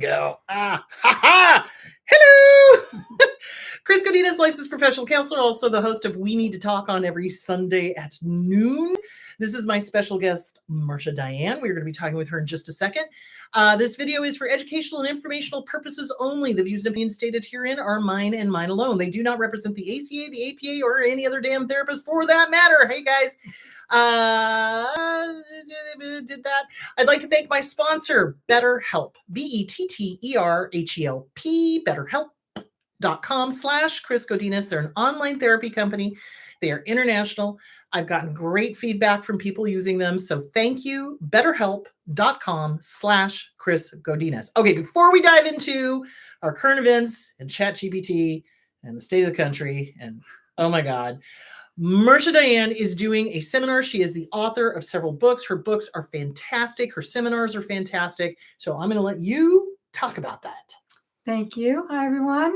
Go. Ha ha. Hello. Chris Godinez, licensed professional counselor, also the host of We Need to Talk on every Sunday at noon. This is my special guest, Marcia Diane. We're going to be talking with her in just a second. This video is for educational and informational purposes only. The views and opinions stated herein are mine and mine alone. They do not represent the ACA, the APA, or any other damn therapist for that matter. Hey, guys. Did that. I'd like to thank my sponsor, BetterHelp. BetterHelp. BetterHelp.com/Chris Godinez. They're an online therapy company. They are international. I've gotten great feedback from people using them. So thank you. BetterHelp.com/Chris Godinez. Okay, before we dive into our current events and ChatGPT and the state of the country, and oh my God, Marcia Diane is doing a seminar. She is the author of several books. Her books are fantastic. Her seminars are fantastic. So I'm going to let you talk about that. Thank you. Hi, everyone.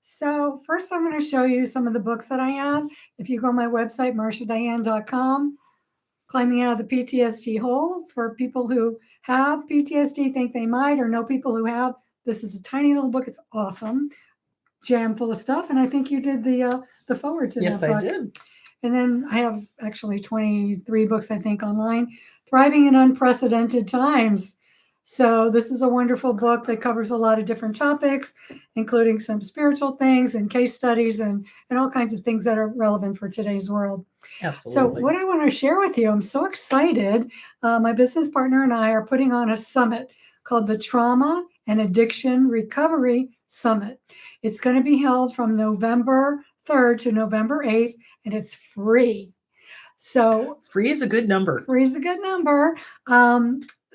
So first, I'm going to show you some of the books that I have. If you go on my website, marciadiane.com, Climbing Out of the PTSD Hole, for people who have PTSD, think they might, or know people who have. This is a tiny little book. It's awesome, jam full of stuff. And I think you did the forward to that book. Yes, I did. And then I have actually 23 books, I think, online. Thriving in Unprecedented Times. So this is a wonderful book that covers a lot of different topics, including some spiritual things and case studies and all kinds of things that are relevant for today's world. Absolutely. So what I want to share with you, I'm so excited. My business partner and I are putting on a summit called the Trauma and Addiction Recovery Summit. It's going to be held from November 3rd to November 8th, and it's free. So free is a good number. Free is a good number.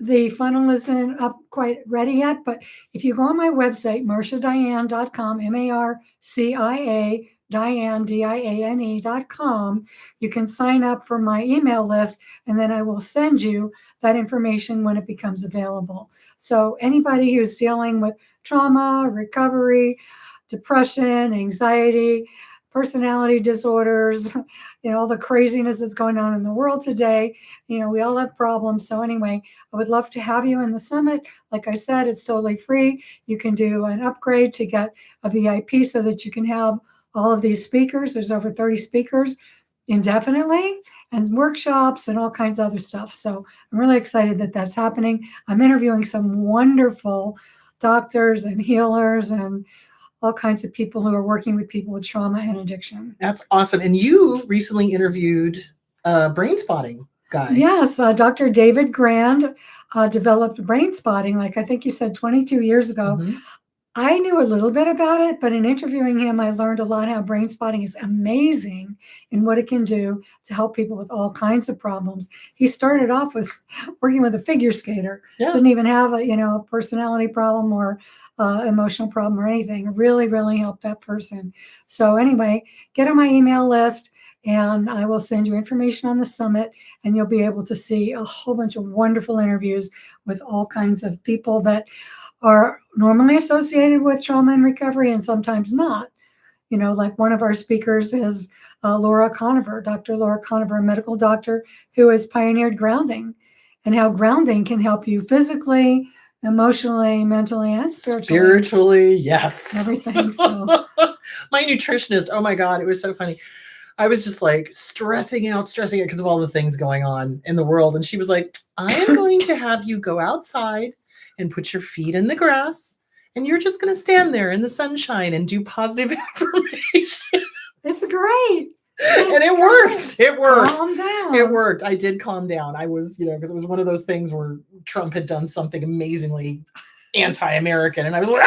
The funnel isn't up quite ready yet, but if you go on my website, marciadiane.com, MARCIA, Diane, DIANE.com, you can sign up for my email list, and then I will send you that information when it becomes available. So anybody who's dealing with trauma, recovery, depression, anxiety, personality disorders, all the craziness that's going on in the world today. We all have problems. So anyway, I would love to have you in the summit. Like I said, it's totally free. You can do an upgrade to get a VIP so that you can have all of these speakers. There's over 30 speakers indefinitely, and workshops and all kinds of other stuff. So I'm really excited that that's happening. I'm interviewing some wonderful doctors and healers and all kinds of people who are working with people with trauma and addiction. That's awesome. And you recently interviewed a brain spotting guy. Yes, Dr. David Grand developed brain spotting, like I think you said 22 years ago. Mm-hmm. I knew a little bit about it, but in interviewing him, I learned a lot how brain spotting is amazing and what it can do to help people with all kinds of problems. He started off with working with a figure skater. Yeah. Didn't even have a personality problem or emotional problem or anything. Really, really helped that person. So anyway, get on my email list and I will send you information on the summit, and you'll be able to see a whole bunch of wonderful interviews with all kinds of people that are normally associated with trauma and recovery and sometimes not. Like one of our speakers is Laura Conover, Dr. Laura Conover, a medical doctor who has pioneered grounding and how grounding can help you physically, emotionally, mentally, and spiritually. Spiritually, yes. Everything. So my nutritionist, oh my God, it was so funny. I was just like stressing out because of all the things going on in the world. And she was like, I am going to have you go outside and put your feet in the grass, and you're just going to stand there in the sunshine and do positive affirmation. It's great. And it worked. It worked. Calm down. It worked. I did calm down. I was, because it was one of those things where Trump had done something amazingly anti-American, and I was like,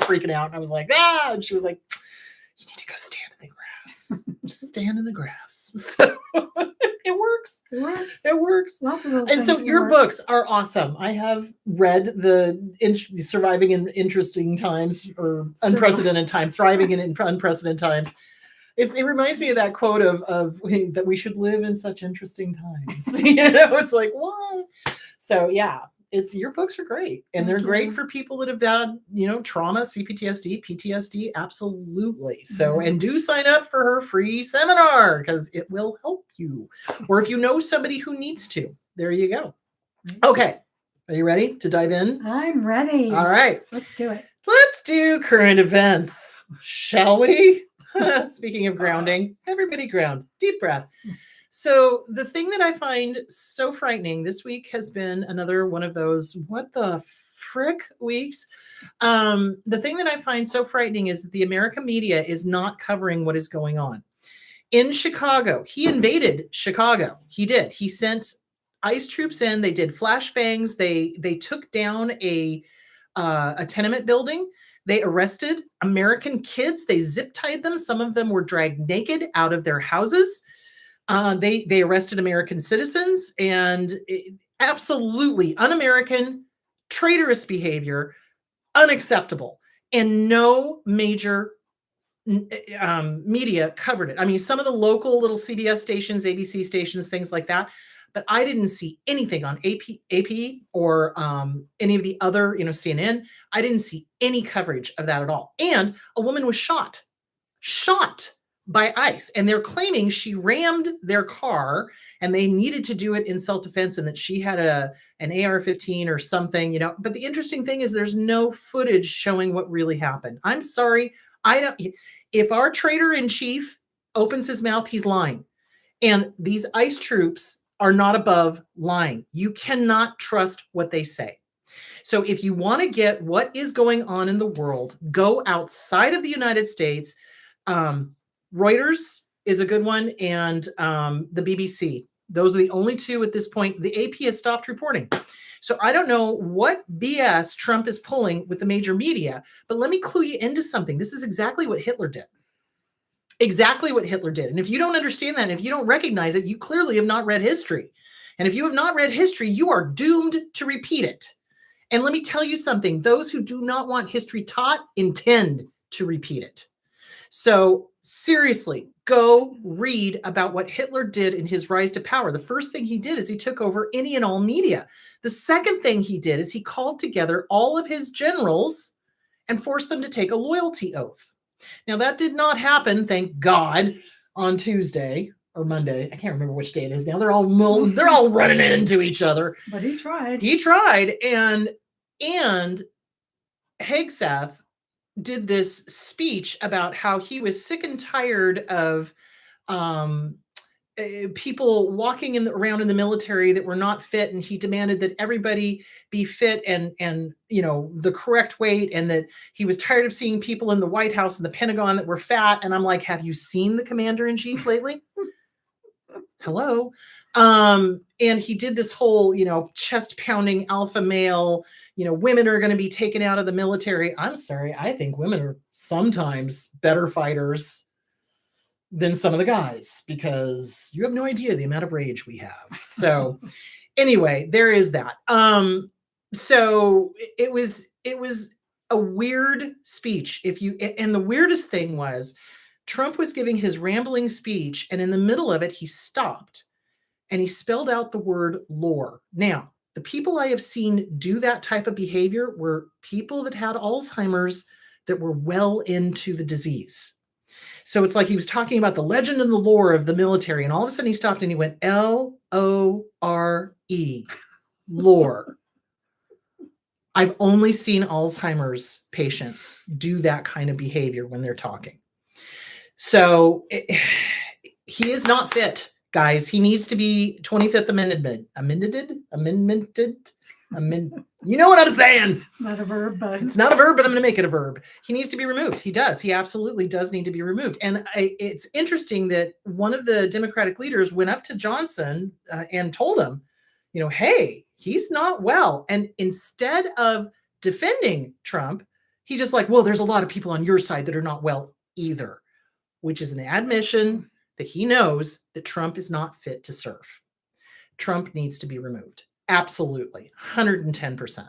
freaking out. And I was like, and she was like, you need to go stand in the grass. Just stand in the grass. So it works. It works. Lots of those and so your books are awesome. I have read the Surviving in Interesting Times, or Unprecedented Times, Thriving in Unprecedented Times. It reminds me of that quote of that we should live in such interesting times. It's like, what? So yeah, your books are great, and they're great for people that have had, trauma, CPTSD, PTSD, absolutely. So, and do sign up for her free seminar because it will help you. Or if you know somebody who needs to, there you go. Okay. Are you ready to dive in? I'm ready. All right. Let's do it. Let's do current events, shall we? Speaking of grounding, everybody ground. Deep breath. So the thing that I find so frightening this week has been another one of those what the frick weeks. The thing that I find so frightening is that the American media is not covering what is going on. In Chicago, he invaded Chicago. He did. He sent ICE troops in. They did flashbangs. They took down a tenement building. They arrested American kids. They zip tied them. Some of them were dragged naked out of their houses. They arrested American citizens, and absolutely un-American, traitorous behavior, unacceptable. And no major media covered it. I mean, some of the local little CBS stations, ABC stations, things like that, but I didn't see anything on AP or any of the other, CNN. I didn't see any coverage of that at all. And a woman was shot by ICE, and they're claiming she rammed their car and they needed to do it in self-defense and that she had an AR-15 or something, But the interesting thing is there's no footage showing what really happened. I'm sorry. If our traitor in chief opens his mouth, he's lying. And these ICE troops are not above lying. You cannot trust what they say. So if you want to get what is going on in the world, go outside of the United States. Reuters is a good one, and the BBC. Those are the only two at this point. The AP has stopped reporting. So I don't know what BS Trump is pulling with the major media, but let me clue you into something. This is exactly what Hitler did. Exactly what Hitler did. And if you don't understand that, and if you don't recognize it, you clearly have not read history. And if you have not read history, you are doomed to repeat it. And let me tell you something. Those who do not want history taught intend to repeat it. So seriously, go read about what Hitler did in his rise to power. The first thing he did is he took over any and all media. The second thing he did is he called together all of his generals and forced them to take a loyalty oath. Now, that did not happen, thank God, on Tuesday or Monday. I can't remember which day it is now. They're all running into each other. But he tried. He tried, and Hegseth did this speech about how he was sick and tired of people walking around in the military that were not fit, and he demanded that everybody be fit and the correct weight, and that he was tired of seeing people in the White House and the Pentagon that were fat. And I'm like, have you seen the commander-in-chief lately? Hello. And he did this whole, chest pounding alpha male, women are going to be taken out of the military. I'm sorry. I think women are sometimes better fighters than some of the guys, because you have no idea the amount of rage we have. So anyway, there is that. So it was a weird speech. And the weirdest thing was Trump was giving his rambling speech, and in the middle of it, he stopped and he spelled out the word lore. Now, the people I have seen do that type of behavior were people that had Alzheimer's that were well into the disease. So it's like he was talking about the legend and the lore of the military, and all of a sudden he stopped and he went Lore, lore. I've only seen Alzheimer's patients do that kind of behavior when they're talking. So he is not fit, guys. He needs to be 25th amended. You know what I'm saying? It's not a verb, but it's not a verb, but I'm going to make it a verb. He needs to be removed. He does. He absolutely does need to be removed. And it's interesting that one of the Democratic leaders went up to Johnson and told him, hey, he's not well. And instead of defending Trump, he just well, there's a lot of people on your side that are not well either, which is an admission that he knows that Trump is not fit to serve. Trump needs to be removed. Absolutely. 110%.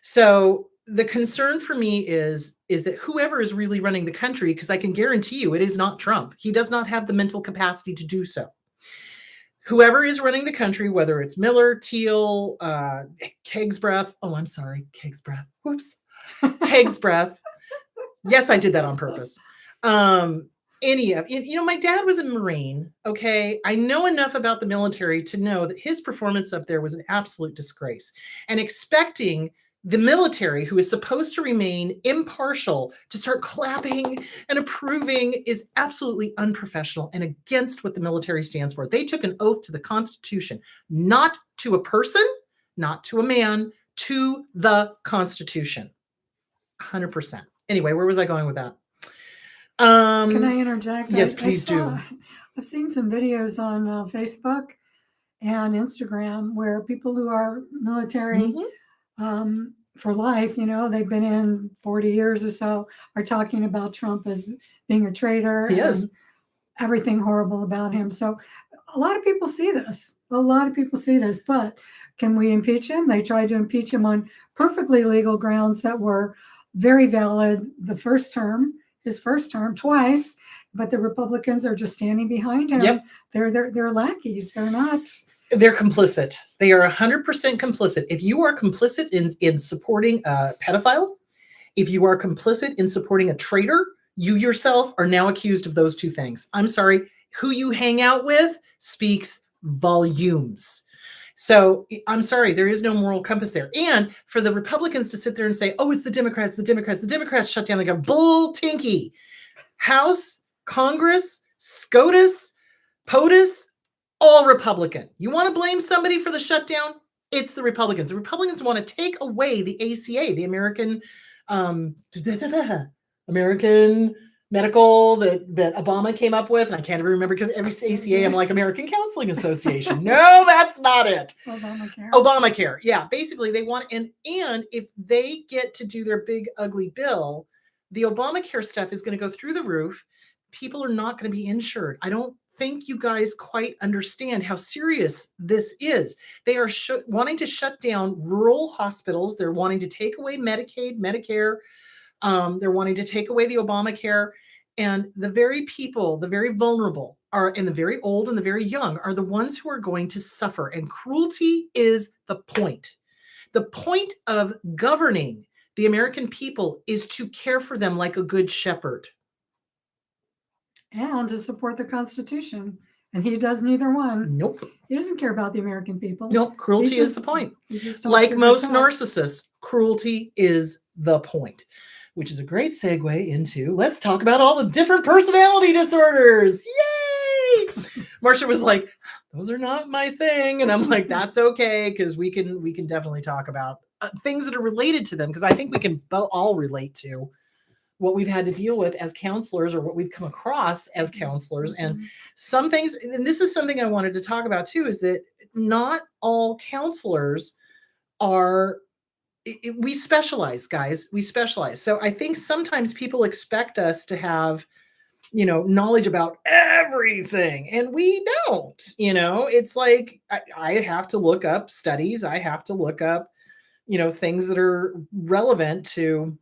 So the concern for me is that whoever is really running the country, because I can guarantee you it is not Trump. He does not have the mental capacity to do so. Whoever is running the country, whether it's Miller, Thiel, Kegsbreath. Oh, I'm sorry. Kegsbreath. Whoops. Hegsbreath. Yes, I did that on purpose. any of my dad was a Marine. Okay. I know enough about the military to know that his performance up there was an absolute disgrace, and expecting the military, who is supposed to remain impartial, to start clapping and approving is absolutely unprofessional and against what the military stands for. They took an oath to the Constitution, not to a person, not to a man, to the Constitution. 100%. Anyway, where was I going with that? Can I interject? Yes, please do. I've seen some videos on Facebook and Instagram where people who are military for life, they've been in 40 years or so, are talking about Trump as being a traitor. He is. Everything horrible about him. So a lot of people see this. But can we impeach him? They tried to impeach him on perfectly legal grounds that were very valid his first term twice, but the Republicans are just standing behind him. Yep. They're lackeys. They're not. They're complicit. They are 100% complicit. If you are complicit in supporting a pedophile, if you are complicit in supporting a traitor, you yourself are now accused of those two things. I'm sorry. Who you hang out with speaks volumes. So I'm sorry, there is no moral compass there. And for the Republicans to sit there and say, oh, it's the Democrats shut down the government. Bull tinky. House, Congress, SCOTUS, POTUS, all Republican. You want to blame somebody for the shutdown? It's the Republicans. The Republicans want to take away the ACA, the American medical that Obama came up with. And I can't even remember because every ACA, I'm like American Counseling Association. No, that's not it. Obamacare. Yeah, basically they want, and if they get to do their big ugly bill, the Obamacare stuff is going to go through the roof. People are not going to be insured. I don't think you guys quite understand how serious this is. They are wanting to shut down rural hospitals. They're wanting to take away Medicaid, Medicare. They're wanting to take away the Obamacare. And the very people, the very vulnerable and the very old and the very young are the ones who are going to suffer. And cruelty is the point. The point of governing the American people is to care for them like a good shepherd. And to support the Constitution. And he does neither one. Nope. He doesn't care about the American people. Nope. Cruelty is the point. Like most narcissists, cruelty is the point. Which is a great segue into, let's talk about all the different personality disorders. Yay! Marcia was like, those are not my thing. And I'm like, that's okay, because we can definitely talk about things that are related to them, because I think we can all relate to what we've had to deal with as counselors, or what we've come across as counselors. And some things, and this is something I wanted to talk about too, is that not all counselors are, we specialize, guys. We specialize. So I think sometimes people expect us to have, knowledge about everything, and we don't. It's like I have to look up studies. I have to look up, things that are relevant to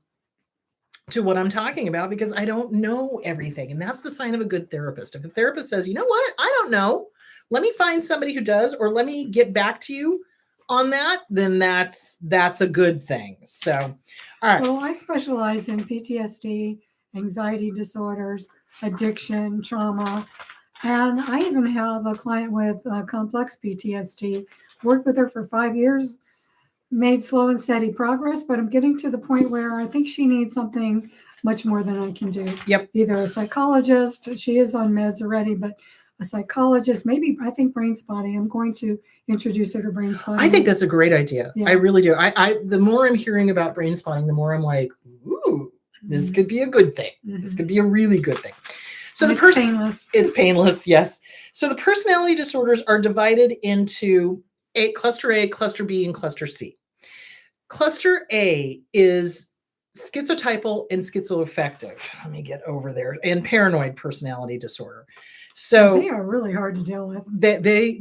what I'm talking about, because I don't know everything. And that's the sign of a good therapist. If a therapist says, you know what, I don't know, let me find somebody who does, or let me get back to you on that, then that's a good thing. So, all right. Well, I specialize in PTSD, anxiety disorders, addiction, trauma. And I even have a client with complex PTSD, worked with her for 5 years, made slow and steady progress, but I'm getting to the point where I think she needs something much more than I can do. Yep. Either a psychologist, she is on meds already, but a psychologist, maybe, I think brain spotting. I'm going to introduce her to brain spotting. I think that's a great idea. Yeah. I really do. I the more I'm hearing about brain spotting, the more I'm like, ooh, this could be a good thing. This could be a really good thing. So and it's painless. It's painless, yes. So the personality disorders are divided into cluster A, cluster B, and cluster C. Cluster A is schizotypal and schizoaffective. Let me get over there. And paranoid personality disorder. So they are really hard to deal with. They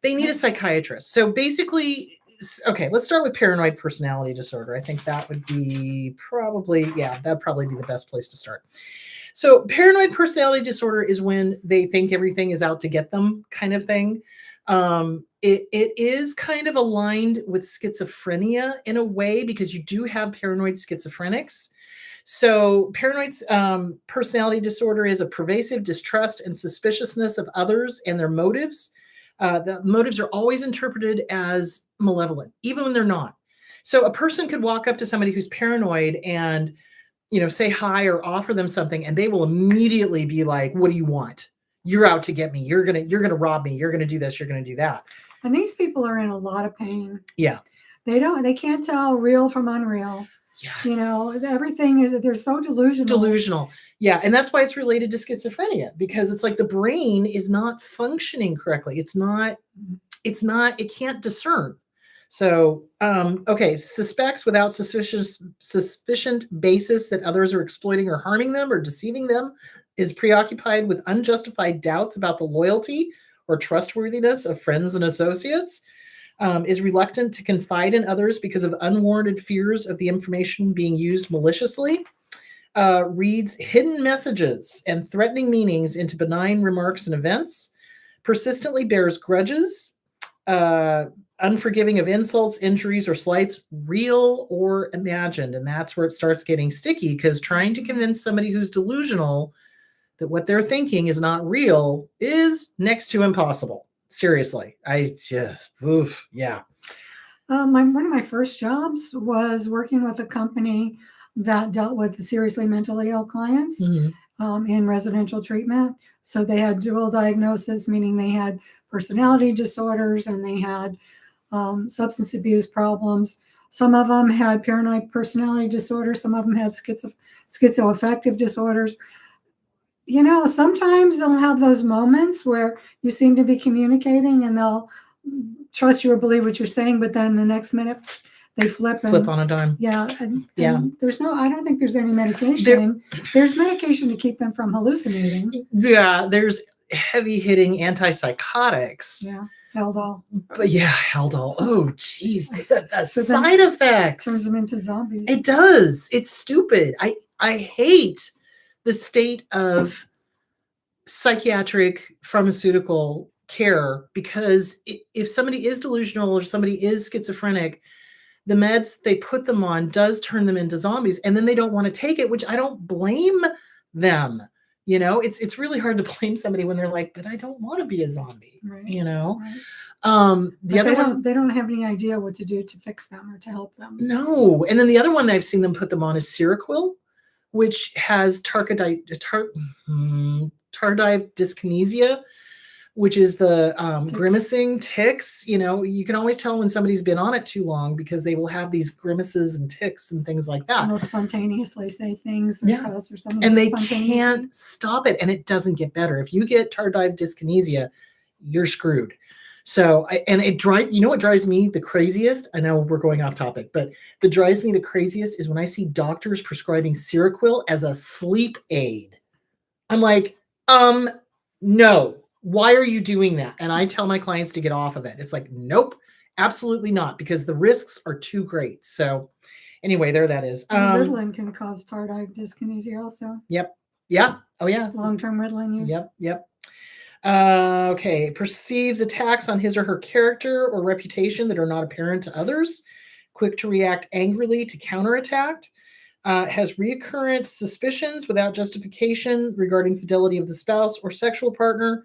need a psychiatrist. So basically, okay, let's start with paranoid personality disorder. I think that would be that'd probably be the best place to start. So paranoid personality disorder is when they think everything is out to get them, kind of thing. It is kind of aligned with schizophrenia in a way because you do have paranoid schizophrenics. So paranoid personality disorder is a pervasive distrust and suspiciousness of others and their motives. The motives are always interpreted as malevolent, even when they're not. So a person could walk up to somebody who's paranoid and, say hi or offer them something, and they will immediately be like, "What do you want? You're out to get me. You're gonna rob me. You're gonna do this. You're gonna do that." And these people are in a lot of pain. Yeah. They can't tell real from unreal. Yes. Everything is, they're so delusional. Yeah. And that's why it's related to schizophrenia, because it's like the brain is not functioning correctly. It can't discern. So, okay, suspects without sufficient basis that others are exploiting or harming them or deceiving them, is preoccupied with unjustified doubts about the loyalty or trustworthiness of friends and associates, is reluctant to confide in others because of unwarranted fears of the information being used maliciously, reads hidden messages and threatening meanings into benign remarks and events, persistently bears grudges, unforgiving of insults, injuries, or slights, real or imagined. And that's where it starts getting sticky, because trying to convince somebody who's delusional that what they're thinking is not real is next to impossible. Seriously. Yeah. One of my first jobs was working with a company that dealt with seriously mentally ill clients in residential treatment. So they had dual diagnosis, meaning they had personality disorders and they had substance abuse problems. Some of them had paranoid personality disorder. Some of them had schizoaffective disorders. Sometimes they'll have those moments where you seem to be communicating and they'll trust you or believe what you're saying, but then the next minute they flip on a dime. Yeah. And I don't think there's any medication. There's medication to keep them from hallucinating. Yeah. There's heavy hitting antipsychotics. Yeah. Haldol. But yeah, Haldol. Oh, geez. The side effects. Turns them into zombies. It does. It's stupid. I hate the state of psychiatric pharmaceutical care, because if somebody is delusional or somebody is schizophrenic, the meds they put them on does turn them into zombies, and then they don't want to take it, which I don't blame them. It's really hard to blame somebody when they're like, but I don't want to be a zombie. Right. Right. They don't have any idea what to do to fix them or to help them. No. And then the other one that I've seen them put them on is Seroquel, which has tardive dyskinesia, which is the grimacing tics. You can always tell when somebody's been on it too long, because they will have these grimaces and tics and things like that. And they'll spontaneously say things and they can't stop it, and it doesn't get better. If you get tardive dyskinesia, you're screwed. So, what drives me the craziest? I know we're going off topic, but what drives me the craziest is when I see doctors prescribing Seroquel as a sleep aid. I'm like, no, why are you doing that? And I tell my clients to get off of it. It's like, nope, absolutely not, because the risks are too great. So anyway, there that is. Ritalin can cause tardive dyskinesia also. Yep. Yeah. Oh yeah. Long-term Ritalin use. Yep. Okay. Perceives attacks on his or her character or reputation that are not apparent to others. Quick to react angrily to counterattack. Has recurrent suspicions without justification regarding fidelity of the spouse or sexual partner.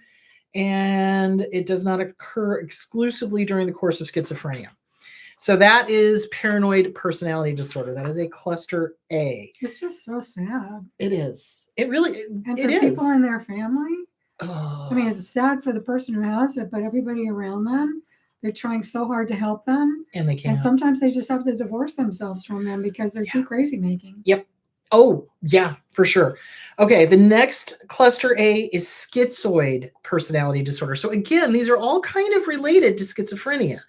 And it does not occur exclusively during the course of schizophrenia. So that is paranoid personality disorder. That is a cluster A. It's just so sad. It is. It really and for people in their family. Oh. I mean, it's sad for the person who has it, but everybody around them, they're trying so hard to help them. And they can't. And sometimes they just have to divorce themselves from them because they're too crazy making. Yep. Oh, yeah, for sure. Okay, the next cluster A is schizoid personality disorder. So again, these are all kind of related to schizophrenia.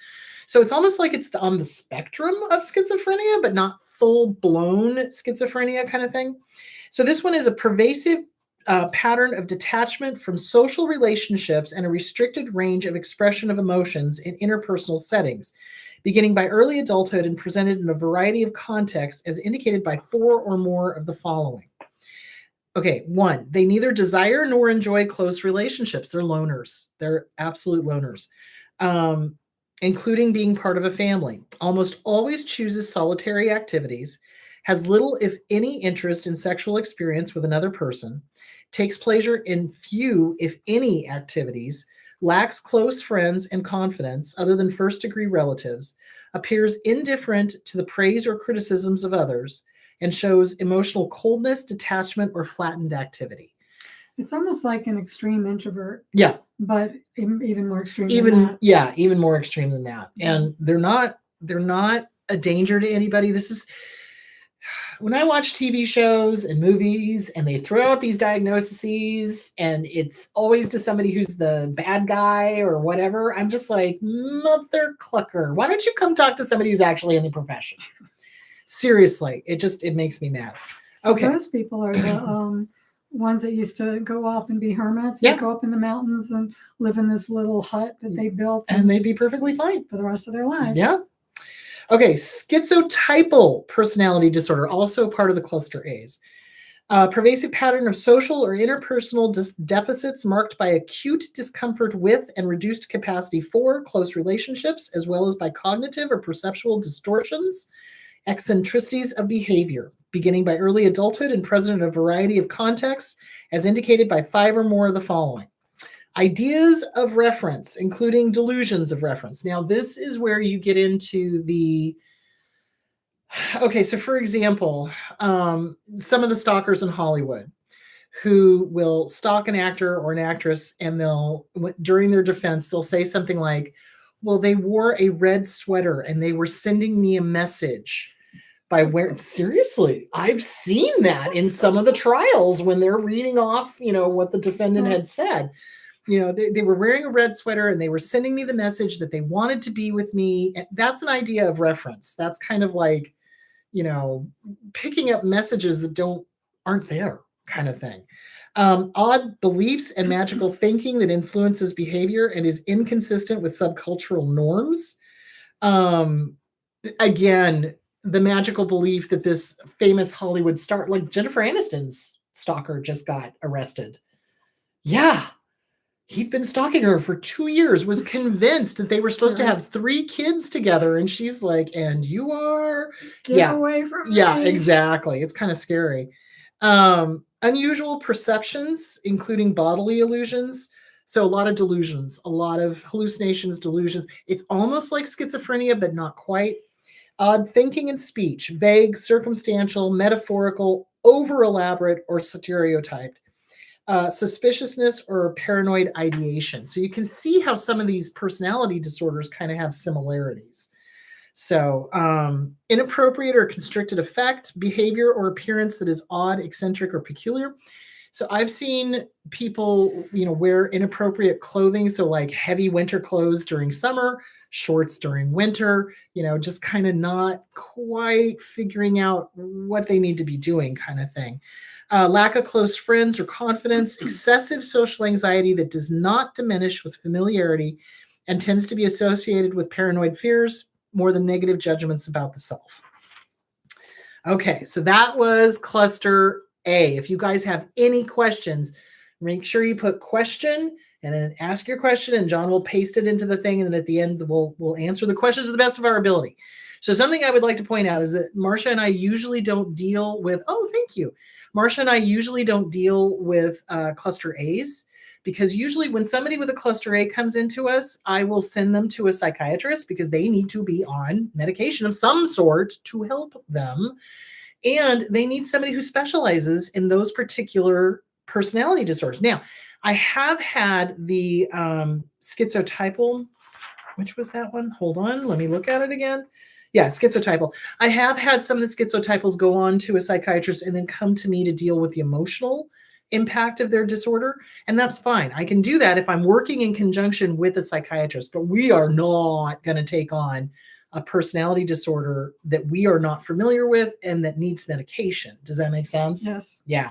So it's almost like it's on the spectrum of schizophrenia, but not full-blown schizophrenia kind of thing. So this one is a pervasive pattern of detachment from social relationships and a restricted range of expression of emotions in interpersonal settings, beginning by early adulthood and presented in a variety of contexts as indicated by 4 or more of the following. Okay, 1, they neither desire nor enjoy close relationships. They're loners. They're absolute loners, um, including being part of a family. Almost always chooses solitary activities, has little, if any, interest in sexual experience with another person, takes pleasure in few, if any, activities, lacks close friends and confidence other than first degree relatives, appears indifferent to the praise or criticisms of others, and shows emotional coldness, detachment, or flattened activity. It's almost like an extreme introvert, Yeah, but even more extreme than even that. yeah, even more extreme than that. And they're not a danger to anybody. This is when I watch TV shows and movies and they throw out these diagnoses and it's always to somebody who's the bad guy or whatever. I'm just like, mother clucker. Why don't you come talk to somebody who's actually in the profession? Seriously, it makes me mad. So Okay. those people are the ones that used to go off and be hermits. Yeah. They go up in the mountains and live in this little hut that they built, And they'd be perfectly fine for the rest of their lives. Yeah. Okay, schizotypal personality disorder, also part of the cluster A's. Pervasive pattern of social or interpersonal deficits marked by acute discomfort with and reduced capacity for close relationships, as well as by cognitive or perceptual distortions, eccentricities of behavior, beginning by early adulthood and present in a variety of contexts, as indicated by 5 or more of the following. Ideas of reference, including delusions of reference. Now, this is where you get into the okay, so for example, some of the stalkers in Hollywood who will stalk an actor or an actress and during their defense, they'll say something like, well, they wore a red sweater and they were sending me a message by wearing, seriously, I've seen that in some of the trials when they're reading off, what the defendant had said. They were wearing a red sweater and they were sending me the message that they wanted to be with me. And that's an idea of reference. That's kind of like, picking up messages that aren't there kind of thing. Odd beliefs and magical thinking that influences behavior and is inconsistent with subcultural norms. Again, the magical belief that this famous Hollywood star, like Jennifer Aniston's stalker, just got arrested. Yeah. He'd been stalking her for 2 years, was convinced that they were supposed to have 3 kids together. And she's like, and you are? Get away from me. Yeah, exactly. It's kind of scary. Unusual perceptions, including bodily illusions. So a lot of delusions, a lot of hallucinations, delusions. It's almost like schizophrenia, but not quite. Odd thinking and speech, vague, circumstantial, metaphorical, over-elaborate, or stereotyped. Suspiciousness or paranoid ideation. So you can see how some of these personality disorders kind of have similarities. So inappropriate or constricted effect, behavior or appearance that is odd, eccentric, or peculiar. So I've seen people, wear inappropriate clothing. So like heavy winter clothes during summer, shorts during winter, just kind of not quite figuring out what they need to be doing kind of thing. Lack of close friends or confidence, excessive social anxiety that does not diminish with familiarity and tends to be associated with paranoid fears more than negative judgments about the self. Okay, so that was cluster A. If you guys have any questions, make sure you put question and then ask your question, and John will paste it into the thing, and then at the end we'll answer the questions to the best of our ability. So something I would like to point out is that Marcia and I usually don't deal with, thank you. Marcia and I usually don't deal with cluster A's, because usually when somebody with a cluster A comes into us, I will send them to a psychiatrist because they need to be on medication of some sort to help them. And they need somebody who specializes in those particular personality disorders. Now, I have had the schizotypal, which was that one? Hold on, let me look at it again. Yeah, schizotypal. I have had some of the schizotypals go on to a psychiatrist and then come to me to deal with the emotional impact of their disorder. And that's fine. I can do that if I'm working in conjunction with a psychiatrist, but we are not going to take on a personality disorder that we are not familiar with and that needs medication. Does that make sense? Yes. Yeah,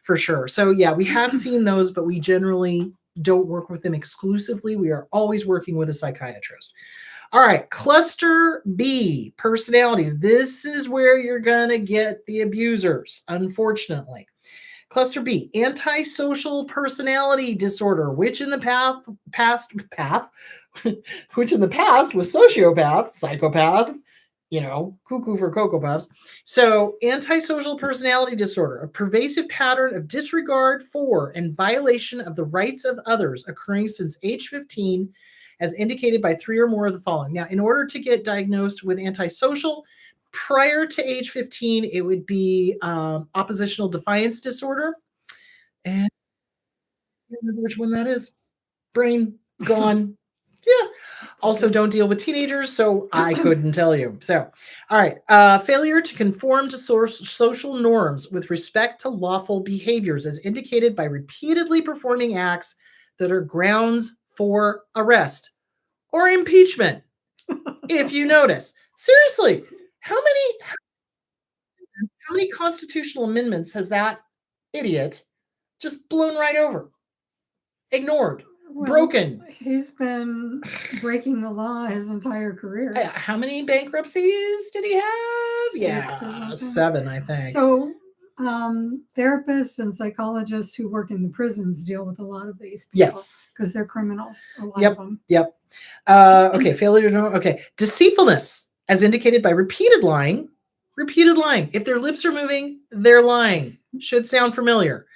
for sure. So yeah, we have seen those, but we generally don't work with them exclusively. We are always working with a psychiatrist. All right, cluster B, personalities. This is where you're going to get the abusers, unfortunately. Cluster B, antisocial personality disorder, which in the past, which in the past was sociopath, psychopath, cuckoo for Cocoa Puffs. So, antisocial personality disorder, a pervasive pattern of disregard for and violation of the rights of others occurring since age 15, as indicated by 3 or more of the following. Now, in order to get diagnosed with antisocial, prior to age 15, it would be oppositional defiance disorder. And I don't remember which one that is. Brain gone. Yeah. Also, don't deal with teenagers, so I couldn't tell you. So, all right. Failure to conform to social norms with respect to lawful behaviors, as indicated by repeatedly performing acts that are grounds for arrest or impeachment. If you notice, seriously, how many constitutional amendments has that idiot just blown right over, ignored? Well, broken. He's been breaking the law his entire career. How many bankruptcies did he have? 6 or Yeah, something. 7, I think. So therapists and psychologists who work in the prisons deal with a lot of these people. Yes. Because they're criminals, a lot Yep. of them. Yep. Okay, failure to know. Okay. Deceitfulness, as indicated by repeated lying. Repeated lying. If their lips are moving, they're lying. Should sound familiar.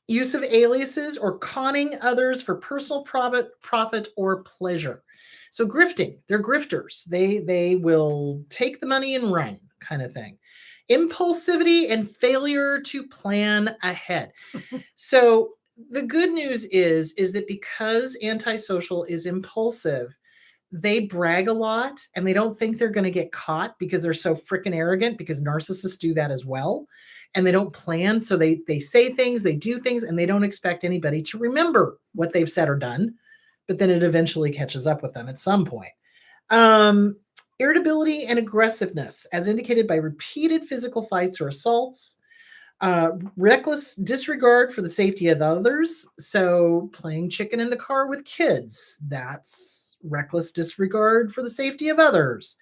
Use of aliases or conning others for personal profit or pleasure. So grifting, they're grifters. They will take the money and run, kind of thing. Impulsivity and failure to plan ahead. So the good news is that because antisocial is impulsive, they brag a lot and they don't think they're going to get caught because they're so freaking arrogant, because narcissists do that as well. And they don't plan. So they say things, they do things, and they don't expect anybody to remember what they've said or done. But then it eventually catches up with them at some point. Irritability and aggressiveness, as indicated by repeated physical fights or assaults. Reckless disregard for the safety of others. So playing chicken in the car with kids, that's reckless disregard for the safety of others.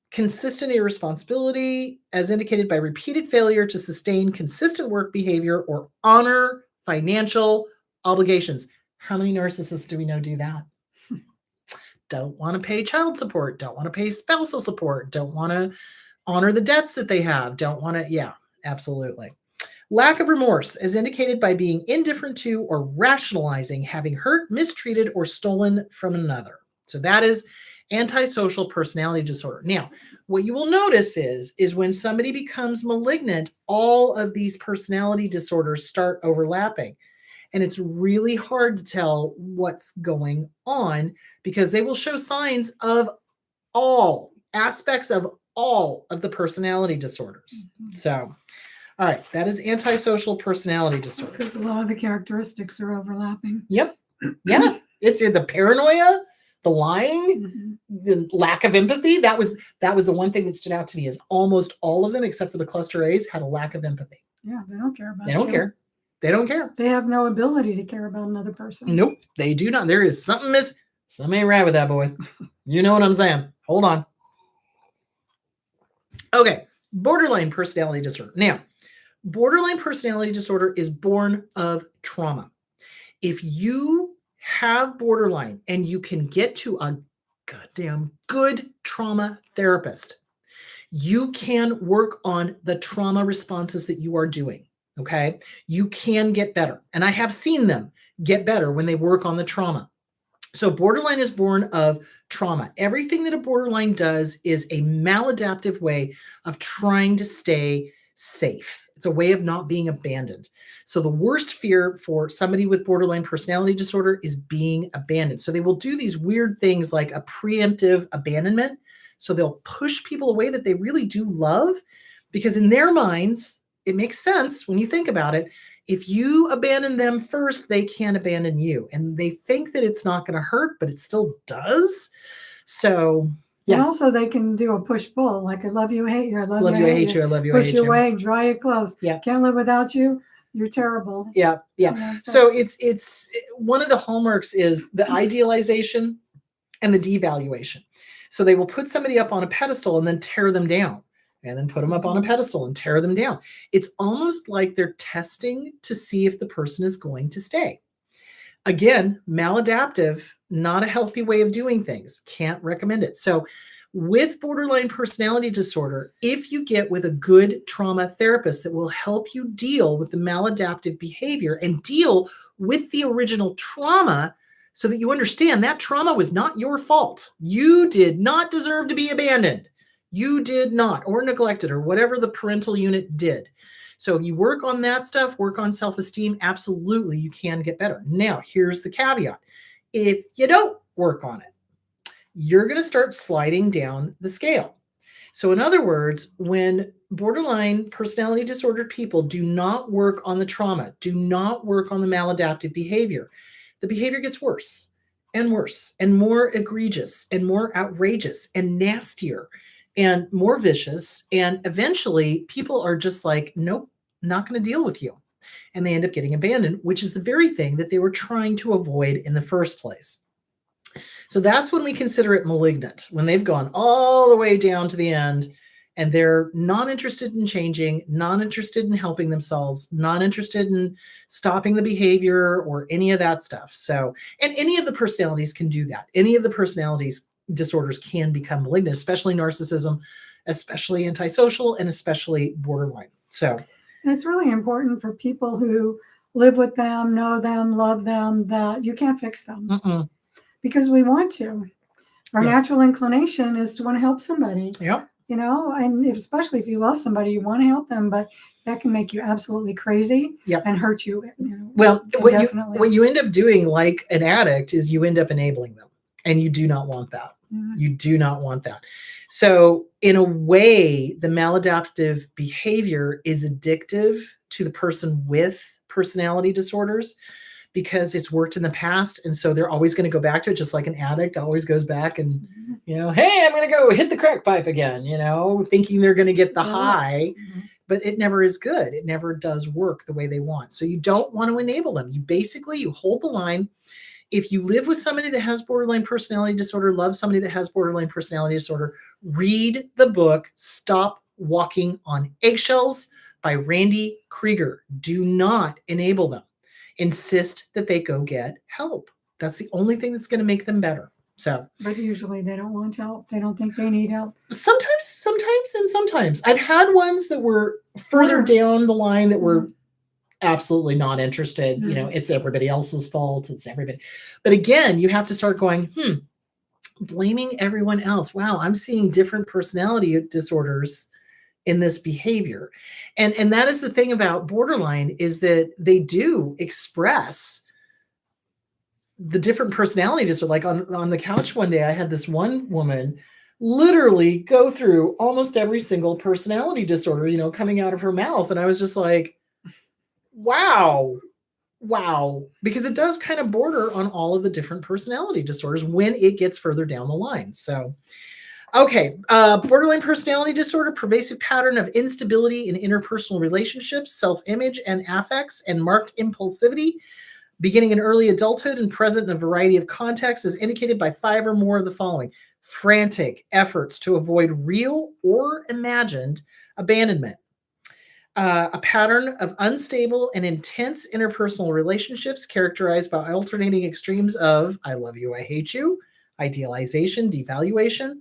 Consistent irresponsibility, as indicated by repeated failure to sustain consistent work behavior or honor financial obligations. How many narcissists do we know do that? Don't want to pay child support, don't want to pay spousal support, don't want to honor the debts that they have, don't want to, yeah, absolutely. Lack of remorse, as indicated by being indifferent to or rationalizing having hurt, mistreated, or stolen from another. So that is antisocial personality disorder. Now, what you will notice is when somebody becomes malignant, all of these personality disorders start overlapping. And it's really hard to tell what's going on because they will show signs of all aspects of all of the personality disorders. Mm-hmm. So, all right, that is antisocial personality disorder. That's because a lot of the characteristics are overlapping. Yep. Yeah. It's the paranoia, the lying, the lack of empathy. That was the one thing that stood out to me, is almost all of them, except for the cluster A's, had a lack of empathy. Yeah, they don't care about you. They don't care. They don't care. They have no ability to care about another person. Nope, they do not. There is something ain't right with that boy. You know what I'm saying? Hold on. Okay, borderline personality disorder. Now, borderline personality disorder is born of trauma. If you have borderline and you can get to a goddamn good trauma therapist, you can work on the trauma responses that you are doing. Okay, you can get better. And I have seen them get better when they work on the trauma. So borderline is born of trauma. Everything that a borderline does is a maladaptive way of trying to stay safe. It's a way of not being abandoned. So the worst fear for somebody with borderline personality disorder is being abandoned. So they will do these weird things like a preemptive abandonment. So they'll push people away that they really do love, because in their minds, it makes sense when you think about it. If you abandon them first, they can't abandon you. And they think that it's not going to hurt, but it still does. So, yeah. And also they can do a push-pull, like I love you, hate you, I love you, I hate you, I love you, I hate you. Push you away, dry your clothes. Yeah. Can't live without you. You're terrible. Yeah, yeah. You know, so it's one of the hallmarks is the idealization and the devaluation. So they will put somebody up on a pedestal and then tear them down. and then put them up on a pedestal and tear them down. It's almost like they're testing to see if the person is going to stay. Again, maladaptive, not a healthy way of doing things. Can't recommend it. So with borderline personality disorder, if you get with a good trauma therapist that will help you deal with the maladaptive behavior and deal with the original trauma so that you understand that trauma was not your fault. You did not deserve to be abandoned. You did not, or neglected, or whatever the parental unit did. So if you work on that stuff, work on self-esteem, absolutely, you can get better. Now, here's the caveat. If you don't work on it, you're going to start sliding down the scale. So in other words, when borderline personality disordered people do not work on the trauma, do not work on the maladaptive behavior, the behavior gets worse and worse and more egregious and more outrageous and nastier and more vicious. And eventually people are just like, nope, not going to deal with you. And they end up getting abandoned, which is the very thing that they were trying to avoid in the first place. So that's when we consider it malignant, when they've gone all the way down to the end and they're not interested in changing, not interested in helping themselves, not interested in stopping the behavior or any of that stuff. So, and any of the personalities can do that. Any of the personalities disorders can become malignant, especially narcissism, especially antisocial, and especially borderline. So, and it's really important for people who live with them, know them, love them, that you can't fix them. Because we want to. Our natural inclination is to want to help somebody. Yep. You know, and especially if you love somebody, you want to help them, but that can make you absolutely crazy and hurt you. You know, well, what you end up doing, like an addict, is you end up enabling them, and you do not want that. You do not want that. So in a way, the maladaptive behavior is addictive to the person with personality disorders, because it's worked in the past. And so they're always going to go back to it, just like an addict always goes back and, hey, I'm going to go hit the crack pipe again, thinking they're going to get the high, but it never is good. It never does work the way they want. So you don't want to enable them. You hold the line. If you live with somebody that has borderline personality disorder, love somebody that has borderline personality disorder, read the book, Stop Walking on Eggshells by Randy Krieger. Do not enable them. Insist that they go get help. That's the only thing that's going to make them better. So, but usually they don't want help. They don't think they need help. Sometimes. I've had ones that were further down the line that were absolutely not interested. It's everybody else's fault. It's everybody. But again, you have to start going, blaming everyone else. Wow, I'm seeing different personality disorders in this behavior. And that is the thing about borderline, is that they do express the different personality disorder. Like on the couch one day, I had this one woman literally go through almost every single personality disorder, coming out of her mouth. And I was just like, wow, because it does kind of border on all of the different personality disorders when it gets further down the line. So, okay, borderline personality disorder, pervasive pattern of instability in interpersonal relationships, self-image and affects, and marked impulsivity, beginning in early adulthood and present in a variety of contexts, is indicated by 5 or more of the following: frantic efforts to avoid real or imagined abandonment, a pattern of unstable and intense interpersonal relationships characterized by alternating extremes of I love you, I hate you, idealization, devaluation,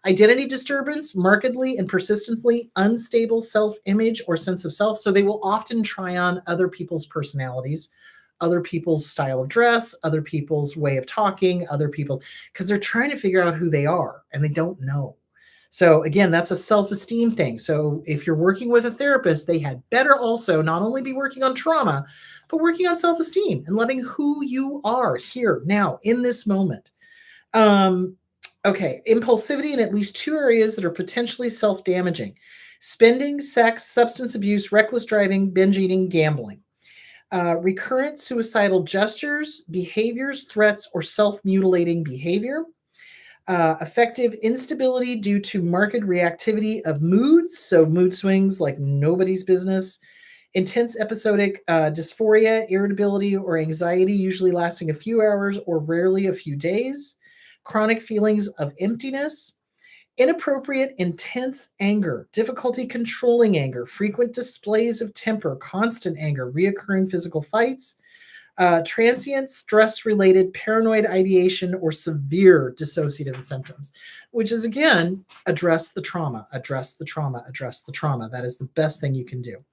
identity disturbance, markedly and persistently unstable self-image or sense of self. So they will often try on other people's personalities, other people's style of dress, other people's way of talking, other people, because they're trying to figure out who they are and they don't know. So again, that's a self-esteem thing. So if you're working with a therapist, they had better also not only be working on trauma, but working on self-esteem and loving who you are here, now, in this moment. Okay, impulsivity in at least 2 areas that are potentially self-damaging: spending, sex, substance abuse, reckless driving, binge eating, gambling. Recurrent suicidal gestures, behaviors, threats, or self-mutilating behavior. Affective instability due to marked reactivity of moods, so mood swings like nobody's business. Intense episodic dysphoria, irritability, or anxiety, usually lasting a few hours or rarely a few days. Chronic feelings of emptiness. Inappropriate, intense anger, difficulty controlling anger, frequent displays of temper, constant anger, reoccurring physical fights, transient stress-related paranoid ideation or severe dissociative symptoms, which is, again, address the trauma, address the trauma, address the trauma. That is the best thing you can do.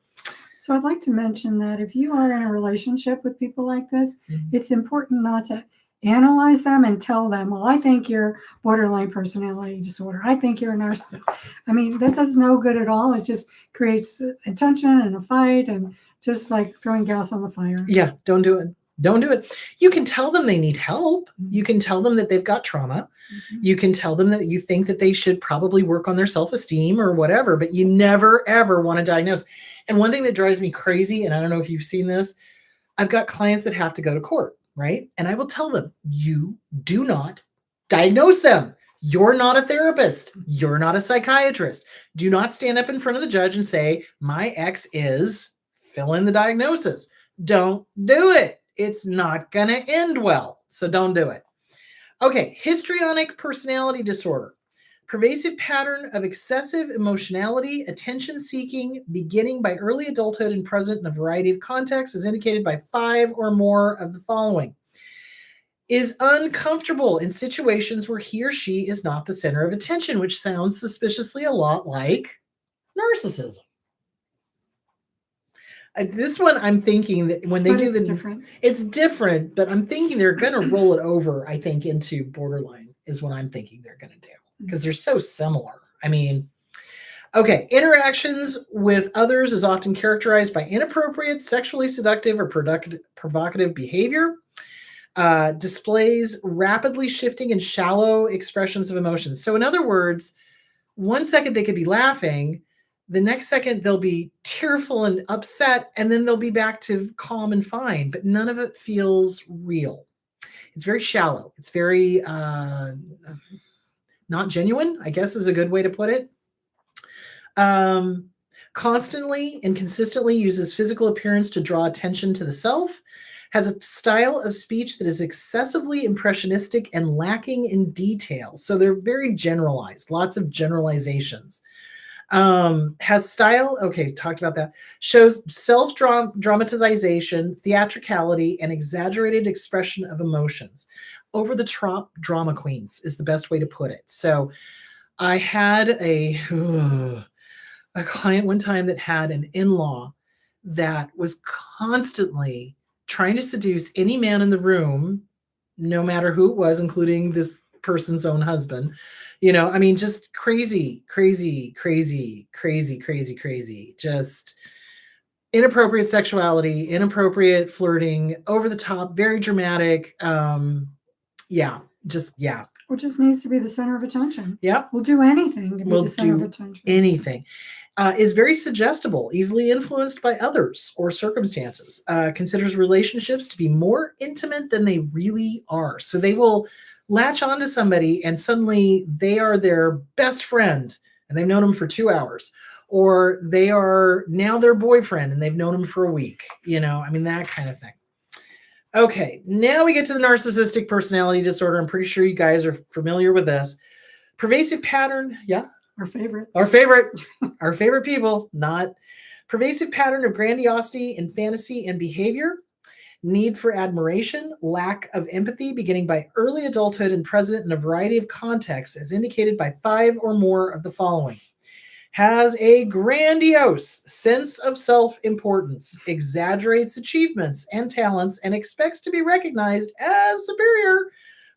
So I'd like to mention that if you are in a relationship with people like this, it's important not to analyze them and tell them, well, I think you're borderline personality disorder. I think you're a narcissist. I mean, that does no good at all. It just creates a tension and a fight and just like throwing gas on the fire. Yeah, don't do it. Don't do it. You can tell them they need help. You can tell them that they've got trauma. You can tell them that you think that they should probably work on their self-esteem or whatever, but you never, ever want to diagnose. And one thing that drives me crazy, and I don't know if you've seen this, I've got clients that have to go to court, right? And I will tell them, you do not diagnose them. You're not a therapist. You're not a psychiatrist. Do not stand up in front of the judge and say, my ex is, fill in the diagnosis. Don't do it. It's not going to end well. So don't do it. Okay, histrionic personality disorder. Pervasive pattern of excessive emotionality, attention seeking, beginning by early adulthood and present in a variety of contexts, is indicated by 5 or more of the following. Is uncomfortable in situations where he or she is not the center of attention, which sounds suspiciously a lot like narcissism. This one, I'm thinking that when they do it's different, but I'm thinking they're going to roll it over, I think, into borderline is what I'm thinking they're going to do because they're so similar. I mean, okay, interactions with others is often characterized by inappropriate, sexually seductive, or provocative behavior. Displays rapidly shifting and shallow expressions of emotions. So in other words, one second they could be laughing, the next second they'll be tearful and upset, and then they'll be back to calm and fine, but none of it feels real. It's very shallow. It's very not genuine, I guess is a good way to put it. Constantly and consistently uses physical appearance to draw attention to the self, has a style of speech that is excessively impressionistic and lacking in detail. So they're very generalized, lots of generalizations. Has style, okay, talked about that, shows self-dramatization, theatricality, and exaggerated expression of emotions. Over the top drama queens is the best way to put it. So I had a client one time that had an in-law that was constantly trying to seduce any man in the room, no matter who it was, including this person's own husband. You know, I mean, just crazy, just inappropriate sexuality, inappropriate flirting, over the top, very dramatic. Yeah. Or just needs to be the center of attention. Yep. We'll do anything to be the center of attention. Anything. Is very suggestible, easily influenced by others or circumstances, considers relationships to be more intimate than they really are. So they will latch onto somebody and suddenly they are their best friend and they've known them for 2 hours, or they are now their boyfriend and they've known him for a week. You know, I mean, that kind of thing. Okay, now we get to the narcissistic personality disorder. I'm pretty sure you guys are familiar with this. Pervasive pattern, yeah? Our favorite people, not pervasive pattern of grandiosity in fantasy and behavior, need for admiration, lack of empathy, beginning by early adulthood and present in a variety of contexts, as indicated by 5 or more of the following. Has a grandiose sense of self-importance, exaggerates achievements and talents, and expects to be recognized as superior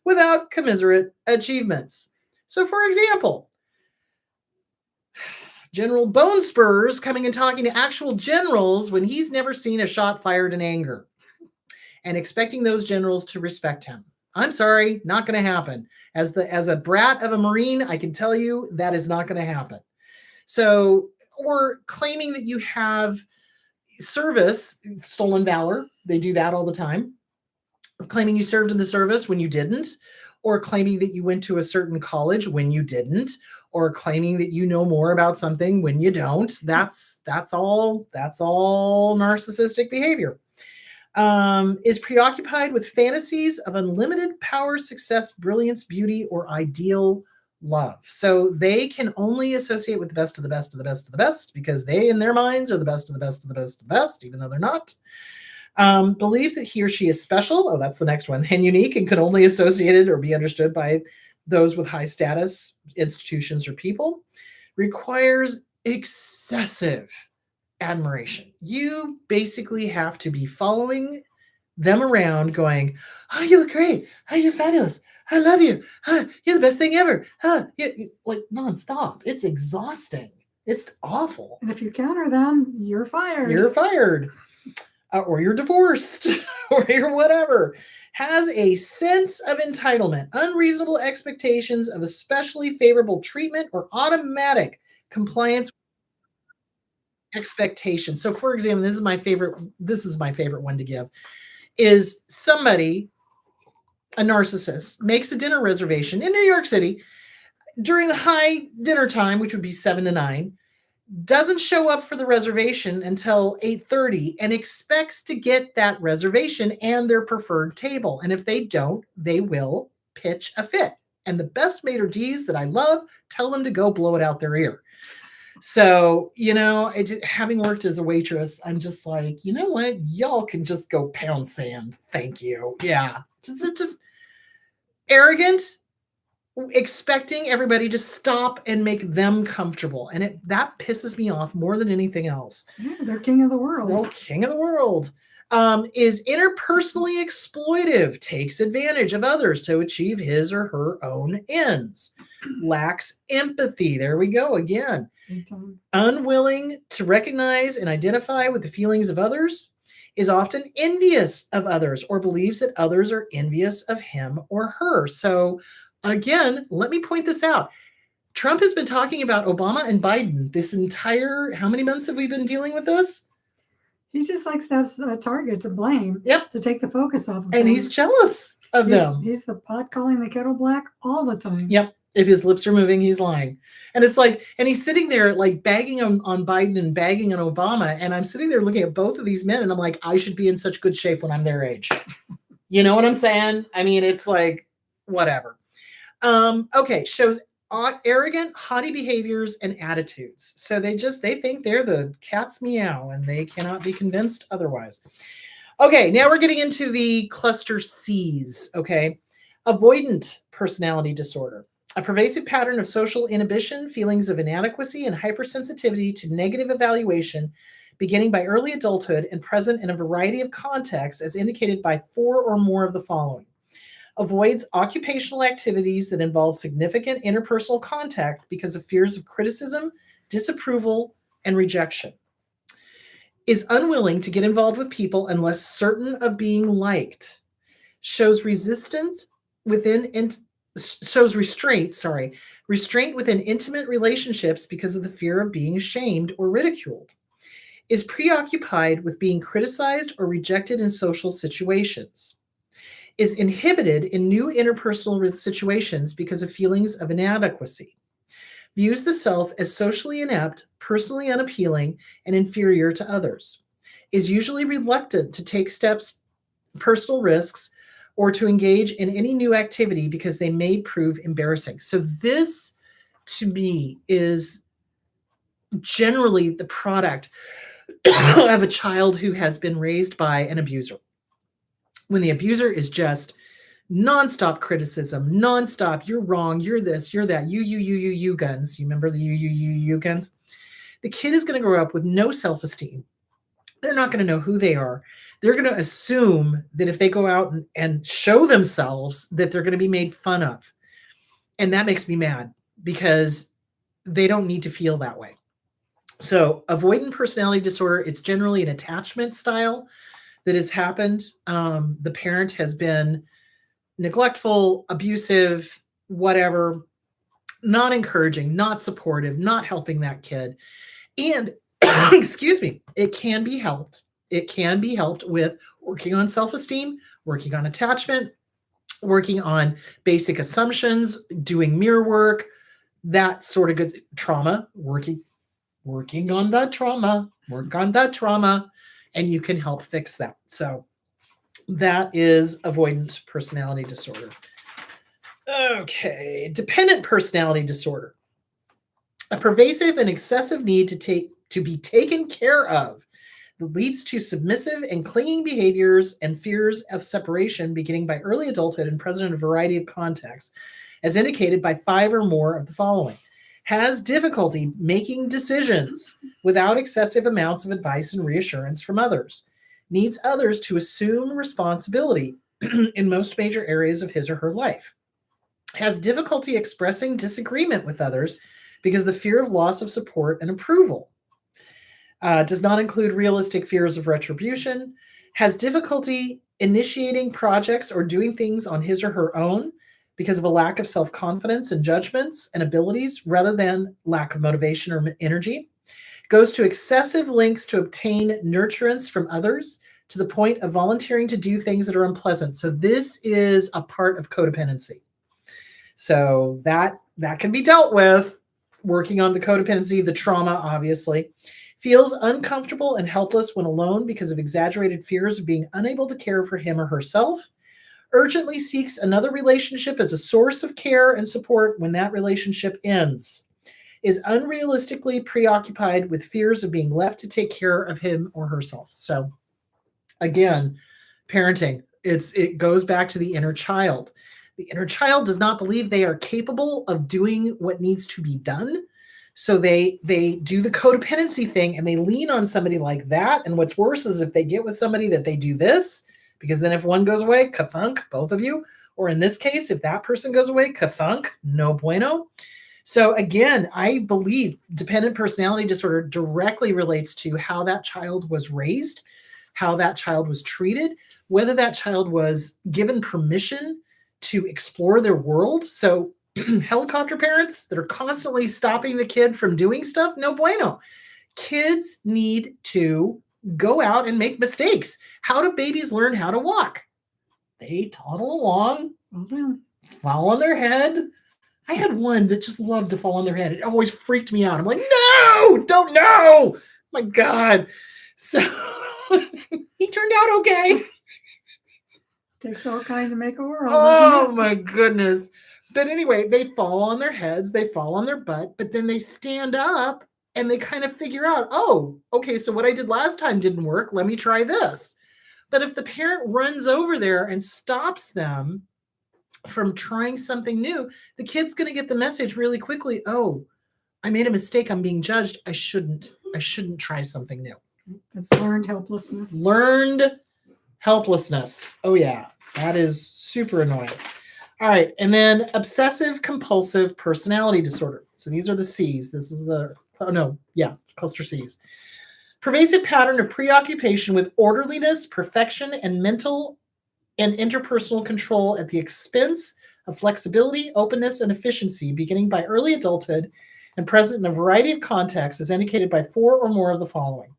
without commiserate achievements. So, for example, General Bone Spurs coming and talking to actual generals when he's never seen a shot fired in anger and expecting those generals to respect him. I'm sorry, not going to happen. As a brat of a Marine, I can tell you that is not going to happen. So, or claiming that you have service, stolen valor. They do that all the time. Claiming you served in the service when you didn't, or claiming that you went to a certain college when you didn't, or claiming that you know more about something when you don't. That's all narcissistic behavior. Is preoccupied with fantasies of unlimited power, success, brilliance, beauty, or ideal love. So they can only associate with the best of the best of the best of the best because they, in their minds, are the best of the best of the best of the best, even though they're not. Believes that he or she is special. Oh, that's the next one. And unique and can only associated or be understood by those with high status, institutions, or people. Requires excessive admiration. You basically have to be following them around going, oh, you look great. Oh, you're fabulous. I love you. Huh, you're the best thing ever. Huh, like nonstop. It's exhausting. It's awful. And if you counter them, you're fired. You're fired. Or you're divorced, or you're whatever. Has a sense of entitlement, unreasonable expectations of especially favorable treatment, or automatic compliance expectations. So, for example, this is my favorite one to give. Is somebody, a narcissist, makes a dinner reservation in New York City during the high dinner time, which would be 7 to 9, doesn't show up for the reservation until 8:30 and expects to get that reservation and their preferred table. And if they don't, they will pitch a fit. And the best maitre d's that I love tell them to go blow it out their ear. So, having worked as a waitress, I'm just like, you know what? Y'all can just go pound sand. Thank you. Yeah. Just arrogant, expecting everybody to stop and make them comfortable. And that pisses me off more than anything else. Yeah, they're king of the world. Oh, king of the world. Is interpersonally exploitive, takes advantage of others to achieve his or her own ends. Lacks empathy. There we go again. Unwilling to recognize and identify with the feelings of others. Is often envious of others or believes that others are envious of him or her. So again, let me point this out. Trump has been talking about Obama and Biden this entire, how many months have we been dealing with this? He just likes to have a target to blame. Yep. To take the focus off of and him. He's jealous of them. He's the pot calling the kettle black all the time. Yep. If his lips are moving, he's lying. And it's like, and he's sitting there like bagging on Biden and bagging on Obama. And I'm sitting there looking at both of these men and I'm like, I should be in such good shape when I'm their age. You know what I'm saying? I mean, it's like, whatever. Okay. Shows arrogant, haughty behaviors and attitudes. So they think they're the cat's meow and they cannot be convinced otherwise. Okay. Now we're getting into the cluster C's. Okay. Avoidant personality disorder. A pervasive pattern of social inhibition, feelings of inadequacy, and hypersensitivity to negative evaluation beginning by early adulthood and present in a variety of contexts as indicated by 4 or more of the following. Avoids occupational activities that involve significant interpersonal contact because of fears of criticism, disapproval, and rejection. Is unwilling to get involved with people unless certain of being liked. Shows restraint within intimate relationships because of the fear of being shamed or ridiculed. Is preoccupied with being criticized or rejected in social situations. Is inhibited in new interpersonal situations because of feelings of inadequacy. Views the self as socially inept, personally unappealing, and inferior to others. Is usually reluctant to take steps, personal risks, or to engage in any new activity because they may prove embarrassing. So this, to me, is generally the product of a child who has been raised by an abuser. When the abuser is just nonstop criticism, nonstop, you're wrong, you're this, you're that, you guns. You remember the you guns? The kid is going to grow up with no self-esteem. They're not going to know who they are. They're going to assume that if they go out and show themselves that they're going to be made fun of. And that makes me mad because they don't need to feel that way. So avoidant personality disorder, it's generally an attachment style that has happened. The parent has been neglectful, abusive, whatever, not encouraging, not supportive, not helping that kid. And excuse me, it can be helped. It can be helped with working on self-esteem, working on attachment, working on basic assumptions, doing mirror work, that sort of good trauma, working on the trauma, work on the trauma, and you can help fix that. So that is avoidant personality disorder. Okay, dependent personality disorder. A pervasive and excessive need to be taken care of that leads to submissive and clinging behaviors and fears of separation beginning by early adulthood and present in a variety of contexts, as indicated by 5 or more of the following. Has difficulty making decisions without excessive amounts of advice and reassurance from others. Needs others to assume responsibility in most major areas of his or her life. Has difficulty expressing disagreement with others because the fear of loss of support and approval. Does not include realistic fears of retribution. Has difficulty initiating projects or doing things on his or her own because of a lack of self-confidence and judgments and abilities rather than lack of motivation or energy. Goes to excessive lengths to obtain nurturance from others to the point of volunteering to do things that are unpleasant. So this is a part of codependency. So that can be dealt with, working on the codependency, the trauma, obviously. Feels uncomfortable and helpless when alone because of exaggerated fears of being unable to care for him or herself. Urgently seeks another relationship as a source of care and support when that relationship ends. Is unrealistically preoccupied with fears of being left to take care of him or herself. So again, parenting, it goes back to the inner child. The inner child does not believe they are capable of doing what needs to be done. So they do the codependency thing and they lean on somebody like that. And what's worse is if they get with somebody that they do this, because then if one goes away, ka-thunk, both of you. Or in this case, if that person goes away, ka-thunk, no bueno. So again, I believe dependent personality disorder directly relates to how that child was raised, how that child was treated, whether that child was given permission to explore their world. So helicopter parents that are constantly stopping the kid from doing stuff, no bueno. Kids need to go out and make mistakes. How do babies learn how to walk? They toddle along, fall on their head. I had one that just loved to fall on their head. It always freaked me out. I'm like, no, don't know. My God. So he turned out okay. Takes all kinds to make a world. Oh my goodness. But anyway, they fall on their heads, they fall on their butt, but then they stand up and they kind of figure out, oh, okay, so what I did last time didn't work. Let me try this. But if the parent runs over there and stops them from trying something new, the kid's going to get the message really quickly. Oh, I made a mistake. I'm being judged. I shouldn't try something new. It's learned helplessness. Learned helplessness. Oh yeah, that is super annoying. All right, and then obsessive compulsive personality disorder. So these are the C's. This is cluster C's. Pervasive pattern of preoccupation with orderliness, perfection, and mental and interpersonal control at the expense of flexibility, openness, and efficiency, beginning by early adulthood and present in a variety of contexts, as indicated by 4 or more of the following.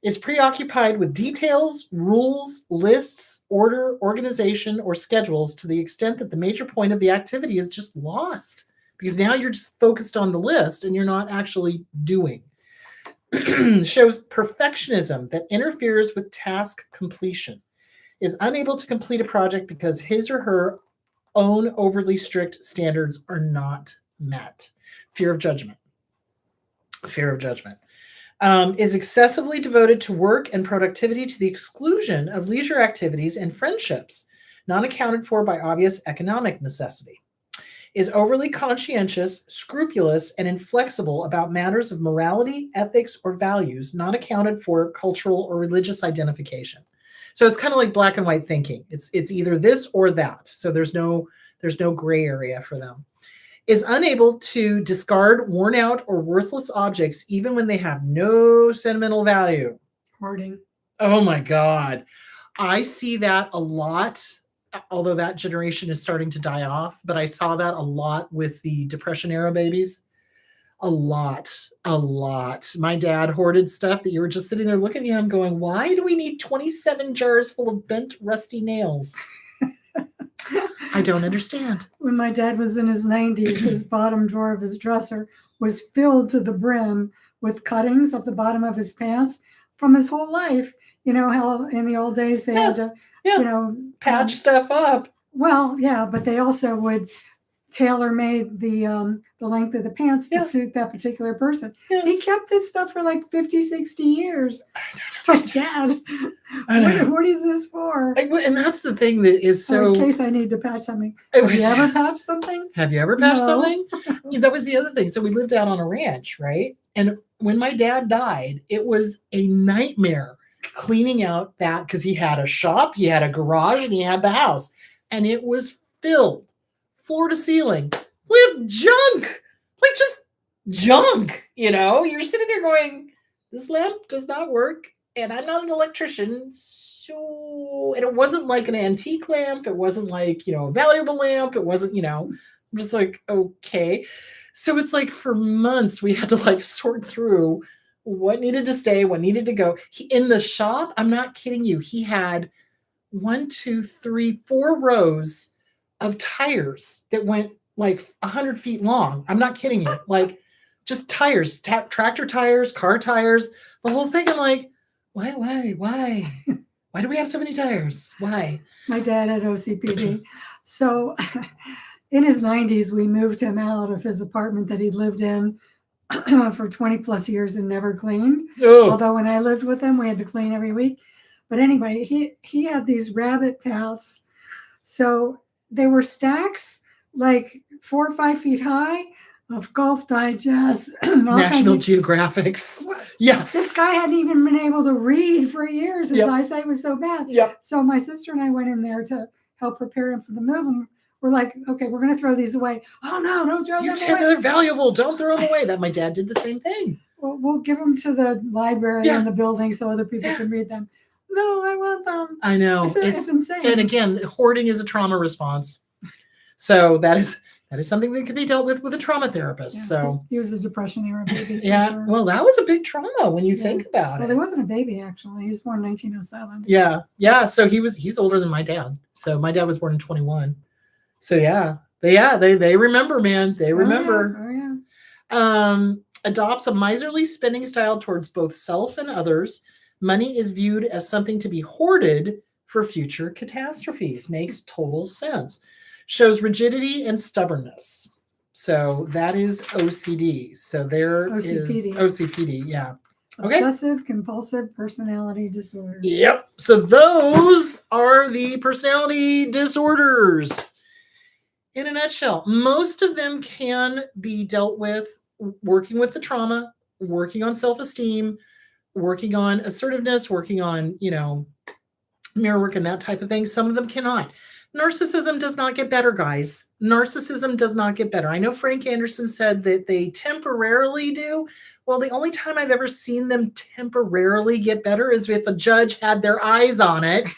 Is preoccupied with details, rules, lists, order, organization, or schedules to the extent that the major point of the activity is just lost, because now you're just focused on the list and you're not actually doing. Shows perfectionism that interferes with task completion. Is unable to complete a project because his or her own overly strict standards are not met. Fear of judgment. Is excessively devoted to work and productivity to the exclusion of leisure activities and friendships, not accounted for by obvious economic necessity. Is overly conscientious, scrupulous, and inflexible about matters of morality, ethics, or values, not accounted for cultural or religious identification. So it's kind of like black and white thinking. It's either this or that. So there's no gray area for them. Is unable to discard worn out or worthless objects even when they have no sentimental value. Hoarding. Oh my God. I see that a lot, although that generation is starting to die off, but I saw that a lot with the Depression era babies. A lot. My dad hoarded stuff that you were just sitting there looking at him going, why do we need 27 jars full of bent, rusty nails? I don't understand. When my dad was in his 90s, his bottom drawer of his dresser was filled to the brim with cuttings at the bottom of his pants from his whole life. You know how in the old days they had to, patch stuff up. Well, yeah, but they also would tailor made the length of the pants to Yeah. suit that particular person. Yeah. He kept this stuff for like 50, 60 years. My dad, I know. what is this for? And that's the thing that is Oh, in so. case I need to patch something. Have you ever patched something? Have you ever patched No. something? Yeah, that was the other thing. So we lived out on a ranch, right? And when my dad died, it was a nightmare cleaning out that because he had a shop, he had a garage, and he had the house. And it was filled floor to ceiling with junk, like just junk. You're sitting there going, this lamp does not work. And I'm not an electrician. And it wasn't like an antique lamp. It wasn't like, a valuable lamp. It wasn't, I'm just like, okay. So it's like for months we had to like sort through what needed to stay, what needed to go. In the shop, I'm not kidding you. He had 1, 2, 3, 4 rows of tires that went like 100 feet long. I'm not kidding you. Like just tires, tractor tires, car tires, the whole thing. I'm like, why? Why do we have so many tires? Why? My dad had OCPD. So in his 90s, we moved him out of his apartment that he'd lived in for 20 plus years and never cleaned. Oh. Although when I lived with him, we had to clean every week. But anyway, he had these rabbit paths. So they were stacks like 4 or 5 feet high of Golf Digest, National Geographics. Yes. This guy hadn't even been able to read for years. His Yep. eyesight was so bad. Yep. So my sister and I went in there to help prepare him for the move. And we're like, okay, we're going to throw these away. Oh, no, don't throw them away. They're valuable. Don't throw them away. That my dad did the same thing. We'll give them to the library in the building so other people can read them. No, I want them. I know. It's insane. And again, hoarding is a trauma response. So that is something that can be dealt with a trauma therapist. Yeah, so he was a depression era baby. Yeah. Sure. Well, that was a big trauma when you think about Well, it. he wasn't a baby actually. He was born in 1907. Yeah. Yeah. So he's older than my dad. So my dad was born in 21. So yeah. But yeah, they remember, man. They remember. Oh yeah. Adopts a miserly spending style towards both self and others. Money is viewed as something to be hoarded for future catastrophes. Makes total sense. Shows rigidity and stubbornness. So that is OCD. So there is OCPD. Yeah. Okay. Obsessive compulsive personality disorder. Yep. So those are the personality disorders. In a nutshell, most of them can be dealt with working with the trauma, working on self-esteem, working on assertiveness, working on, mirror work and that type of thing. Some of them cannot. Narcissism does not get better, guys. Narcissism does not get better. I know Frank Anderson said that they temporarily do. Well, the only time I've ever seen them temporarily get better is if a judge had their eyes on it.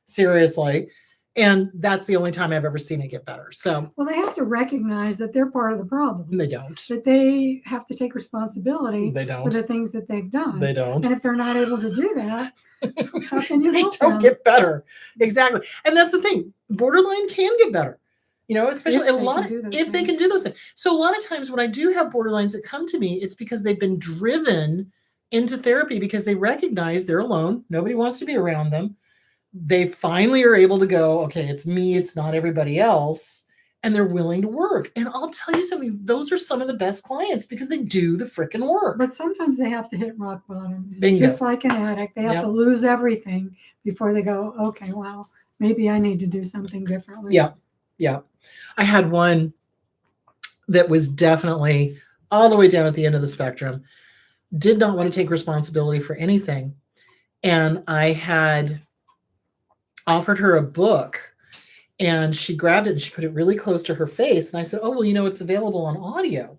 Seriously. And that's the only time I've ever seen it get better. So, well, they have to recognize that they're part of the problem. They don't. That they have to take responsibility They don't. for the things that they've done. They don't. And if they're not able to do that, how can you help them? They don't get better. Exactly. And that's the thing. Borderline can get better. Especially if they can do those things. So a lot of times when I do have borderlines that come to me, it's because they've been driven into therapy because they recognize they're alone. Nobody wants to be around them. They finally are able to go, okay, it's me, it's not everybody else. And they're willing to work. And I'll tell you something, those are some of the best clients because they do the freaking work. But sometimes they have to hit rock bottom. Bingo. Just like an addict. They have to lose everything before they go, okay, well, maybe I need to do something differently. Yeah. Yeah. I had one that was definitely all the way down at the end of the spectrum, did not want to take responsibility for anything. And I had offered her a book and she grabbed it and she put it really close to her face. And I said, oh, well, it's available on audio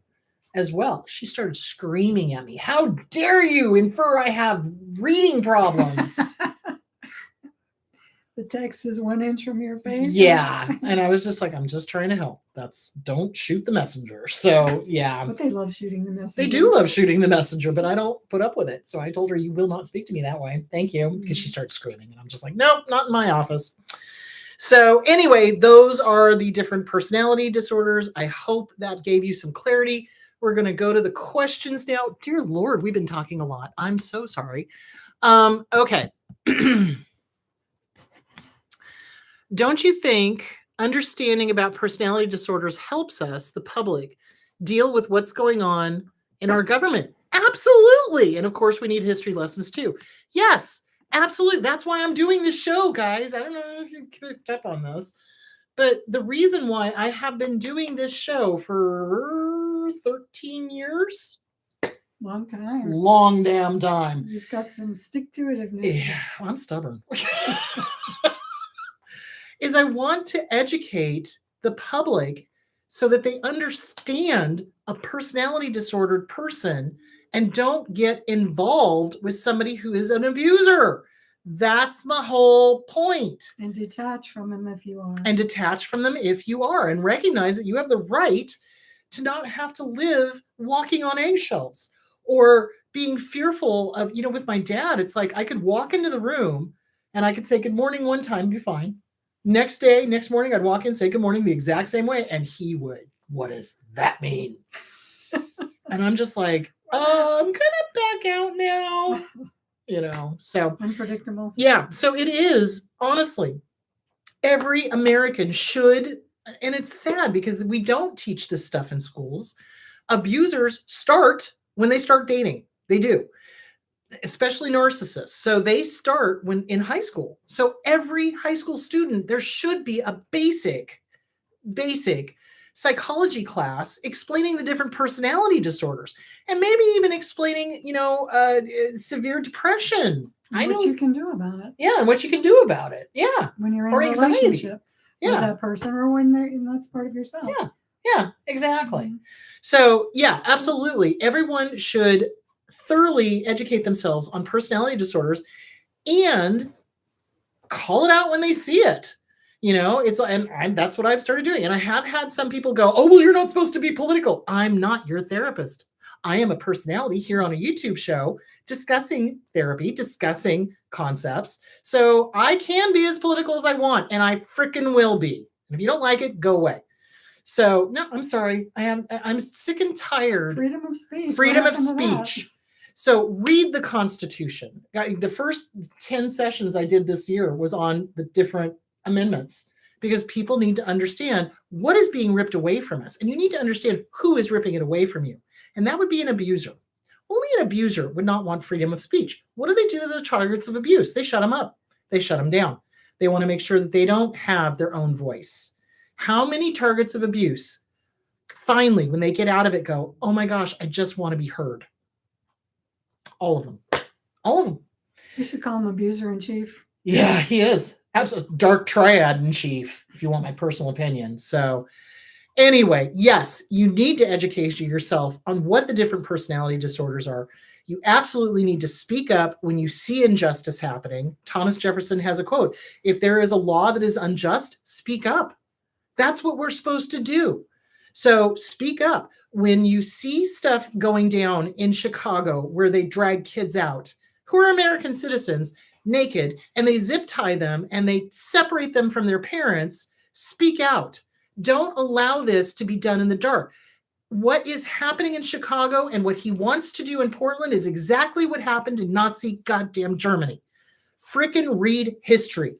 as well. She started screaming at me. How dare you infer I have reading problems? The text is 1 inch from your face. Yeah. And I was just like, I'm just trying to help. Don't shoot the messenger. So yeah. But they love shooting the messenger. They do love shooting the messenger, but I don't put up with it. So I told her, you will not speak to me that way. Thank you. Because she starts screaming. And I'm just like, nope, not in my office. So anyway, those are the different personality disorders. I hope that gave you some clarity. We're going to go to the questions now. Dear Lord, we've been talking a lot. I'm so sorry. Okay. Don't you think understanding about personality disorders helps us, the public, deal with what's going on in our government. Absolutely. And of course, we need history lessons too. Yes, absolutely. That's why I'm doing this show, guys. I don't know if you picked up on this, but the reason why I have been doing this show for 13 years, Long time. long damn time. You've got some stick-to-itiveness. Yeah, I'm stubborn. Is I want to educate the public so that they understand a personality disordered person and don't get involved with somebody who is an abuser. That's my whole point. And detach from them if you are. And detach from them if you are, and recognize that you have the right to not have to live walking on eggshells or being fearful of, with my dad, it's like I could walk into the room and I could say good morning one time, be fine. Next morning, I'd walk in, say good morning the exact same way, and he would, what does that mean? And I'm just like, I'm gonna back out now. So unpredictable. Yeah. So it is, honestly, every American should, and it's sad because we don't teach this stuff in schools. Abusers start when they start dating. They do, especially narcissists. So they start when in high school. So every high school student, there should be a basic psychology class explaining the different personality disorders, and maybe even explaining, severe depression. What you can do about it. Yeah, and what you can do about it. Yeah. When you're in or a relationship yeah. with that person, or when that's part of yourself. Yeah, exactly. So yeah, absolutely. Everyone should thoroughly educate themselves on personality disorders and call it out when they see it. It's and that's what I've started doing. And I have had some people go, oh, well, you're not supposed to be political. I'm not your therapist. I am a personality here on a YouTube show discussing therapy, discussing concepts. So I can be as political as I want, and I freaking will be. And if you don't like it, go away. So no, I'm sorry. I'm sick and tired. Freedom of speech. Freedom of speech. So read the Constitution. The first 10 sessions I did this year was on the different amendments, because people need to understand what is being ripped away from us. And you need to understand who is ripping it away from you. And that would be an abuser. Only an abuser would not want freedom of speech. What do they do to the targets of abuse? They shut them up. They shut them down. They want to make sure that they don't have their own voice. How many targets of abuse finally, when they get out of it, go, oh my gosh, I just want to be heard? All of them. All of them. You should call him abuser in chief. Yeah, he is. Absolute dark triad in chief, if you want my personal opinion. So anyway, yes, you need to educate yourself on what the different personality disorders are. You absolutely need to speak up when you see injustice happening. Thomas Jefferson has a quote: if there is a law that is unjust, speak up. That's what we're supposed to do. So speak up. When you see stuff going down in Chicago where they drag kids out who are American citizens naked, and they zip tie them and they separate them from their parents, speak out. Don't allow this to be done in the dark. What is happening in Chicago and what he wants to do in Portland is exactly what happened in Nazi goddamn Germany. Frickin' read history.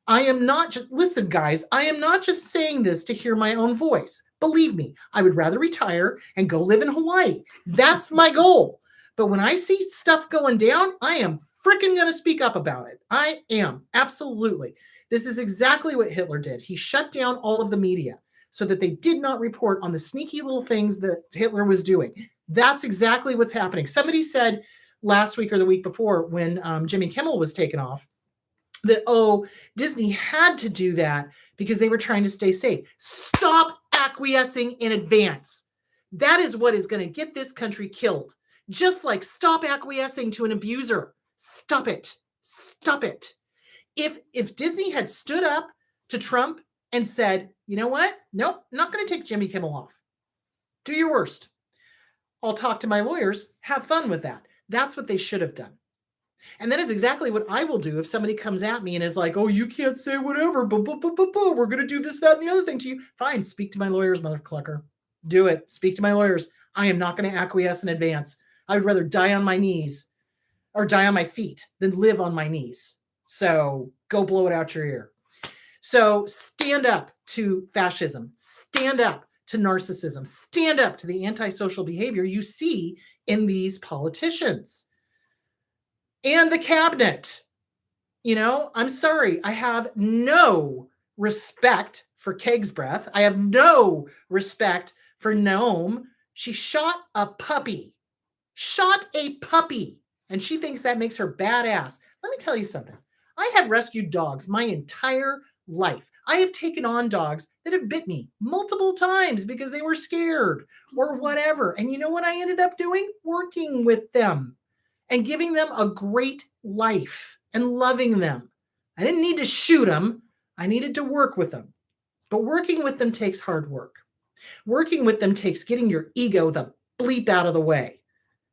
Listen, guys, I am not just saying this to hear my own voice. Believe me, I would rather retire and go live in Hawaii. That's my goal. But when I see stuff going down, I am freaking going to speak up about it. I am. Absolutely. This is exactly what Hitler did. He shut down all of the media so that they did not report on the sneaky little things that Hitler was doing. That's exactly what's happening. Somebody said last week or the week before, when Jimmy Kimmel was taken off, that, Disney had to do that because they were trying to stay safe. Stop acquiescing in advance. That is what is going to get this country killed. Just like stop acquiescing to an abuser. Stop it. Stop it. If Disney had stood up to Trump and said, you know what? Nope, not going to take Jimmy Kimmel off. Do your worst. I'll talk to my lawyers. Have fun with that. That's what they should have done. And that is exactly what I will do if somebody comes at me and is like, oh, you can't say whatever. We're going to do this, that, and the other thing to you. Fine. Speak to my lawyers, mother clucker. Do it. Speak to my lawyers. I am not going to acquiesce in advance. I would rather die on my knees or die on my feet than live on my knees. So go blow it out your ear. So stand up to fascism, stand up to narcissism, stand up to the antisocial behavior you see in these politicians and the cabinet. I'm sorry, I have no respect for Keg's Breath. I have no respect for Noam. She shot a puppy, and she thinks that makes her badass. Let me tell you something. I have rescued dogs my entire life. I have taken on dogs that have bit me multiple times because they were scared or whatever. And you know what I ended up doing? Working with them and giving them a great life and loving them. I didn't need to shoot them. I needed to work with them. But working with them takes hard work. Working with them takes getting your ego the bleep out of the way.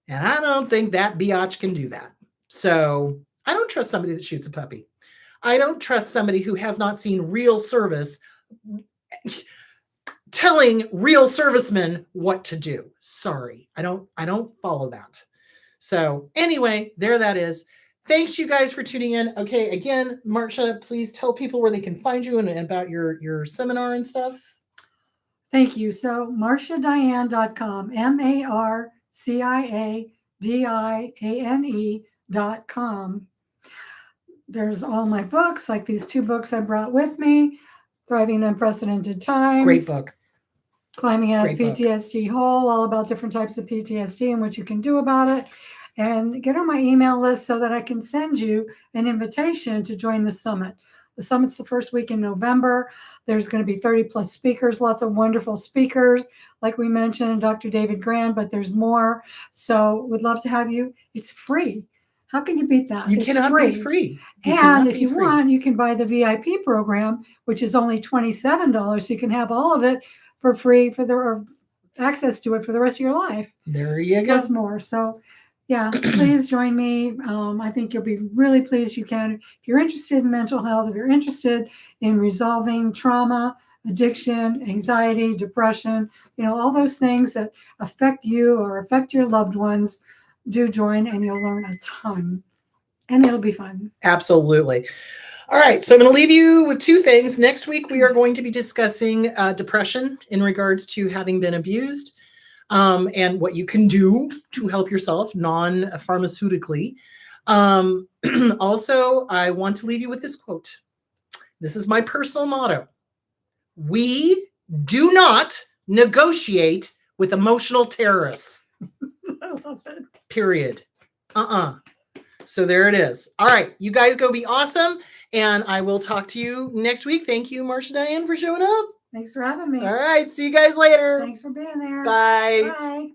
And I don't think that biatch can do that. So I don't trust somebody that shoots a puppy. I don't trust somebody who has not seen real service telling real servicemen what to do. Sorry, I don't follow that. So anyway, there that is. Thanks you guys for tuning in. Okay, again, Marcia, please tell people where they can find you and about your seminar and stuff. Thank you. So marciadiane.com, marciadiane.com. There's all my books, like these 2 books I brought with me, Thriving in Unprecedented Times. Great book. Climbing Out of PTSD Hole, all about different types of PTSD and what you can do about it. And get on my email list so that I can send you an invitation to join the summit. The summit's the first week in November. There's going to be 30 plus speakers, lots of wonderful speakers, like we mentioned, Dr. David Grand, but there's more. So we'd love to have you. It's free. How can you beat that? You cannot beat free. And if you want, you can buy the VIP program, which is only $27. So you can have all of it for free or access to it for the rest of your life. There you go. Plus more. So yeah, please join me. I think you'll be really pleased you can. If you're interested in mental health, if you're interested in resolving trauma, addiction, anxiety, depression, all those things that affect you or affect your loved ones, do join and you'll learn a ton and it'll be fun. Absolutely. All right. So I'm going to leave you with 2 things. Next week, we are going to be discussing depression in regards to having been abused and what you can do to help yourself non-pharmaceutically. Also, I want to leave you with this quote. This is my personal motto. We do not negotiate with emotional terrorists. I love it. Period. So there it is. All right. You guys go be awesome. And I will talk to you next week. Thank you, Marcia Diane, for showing up. Thanks for having me. All right. See you guys later. Thanks for being there. Bye. Bye.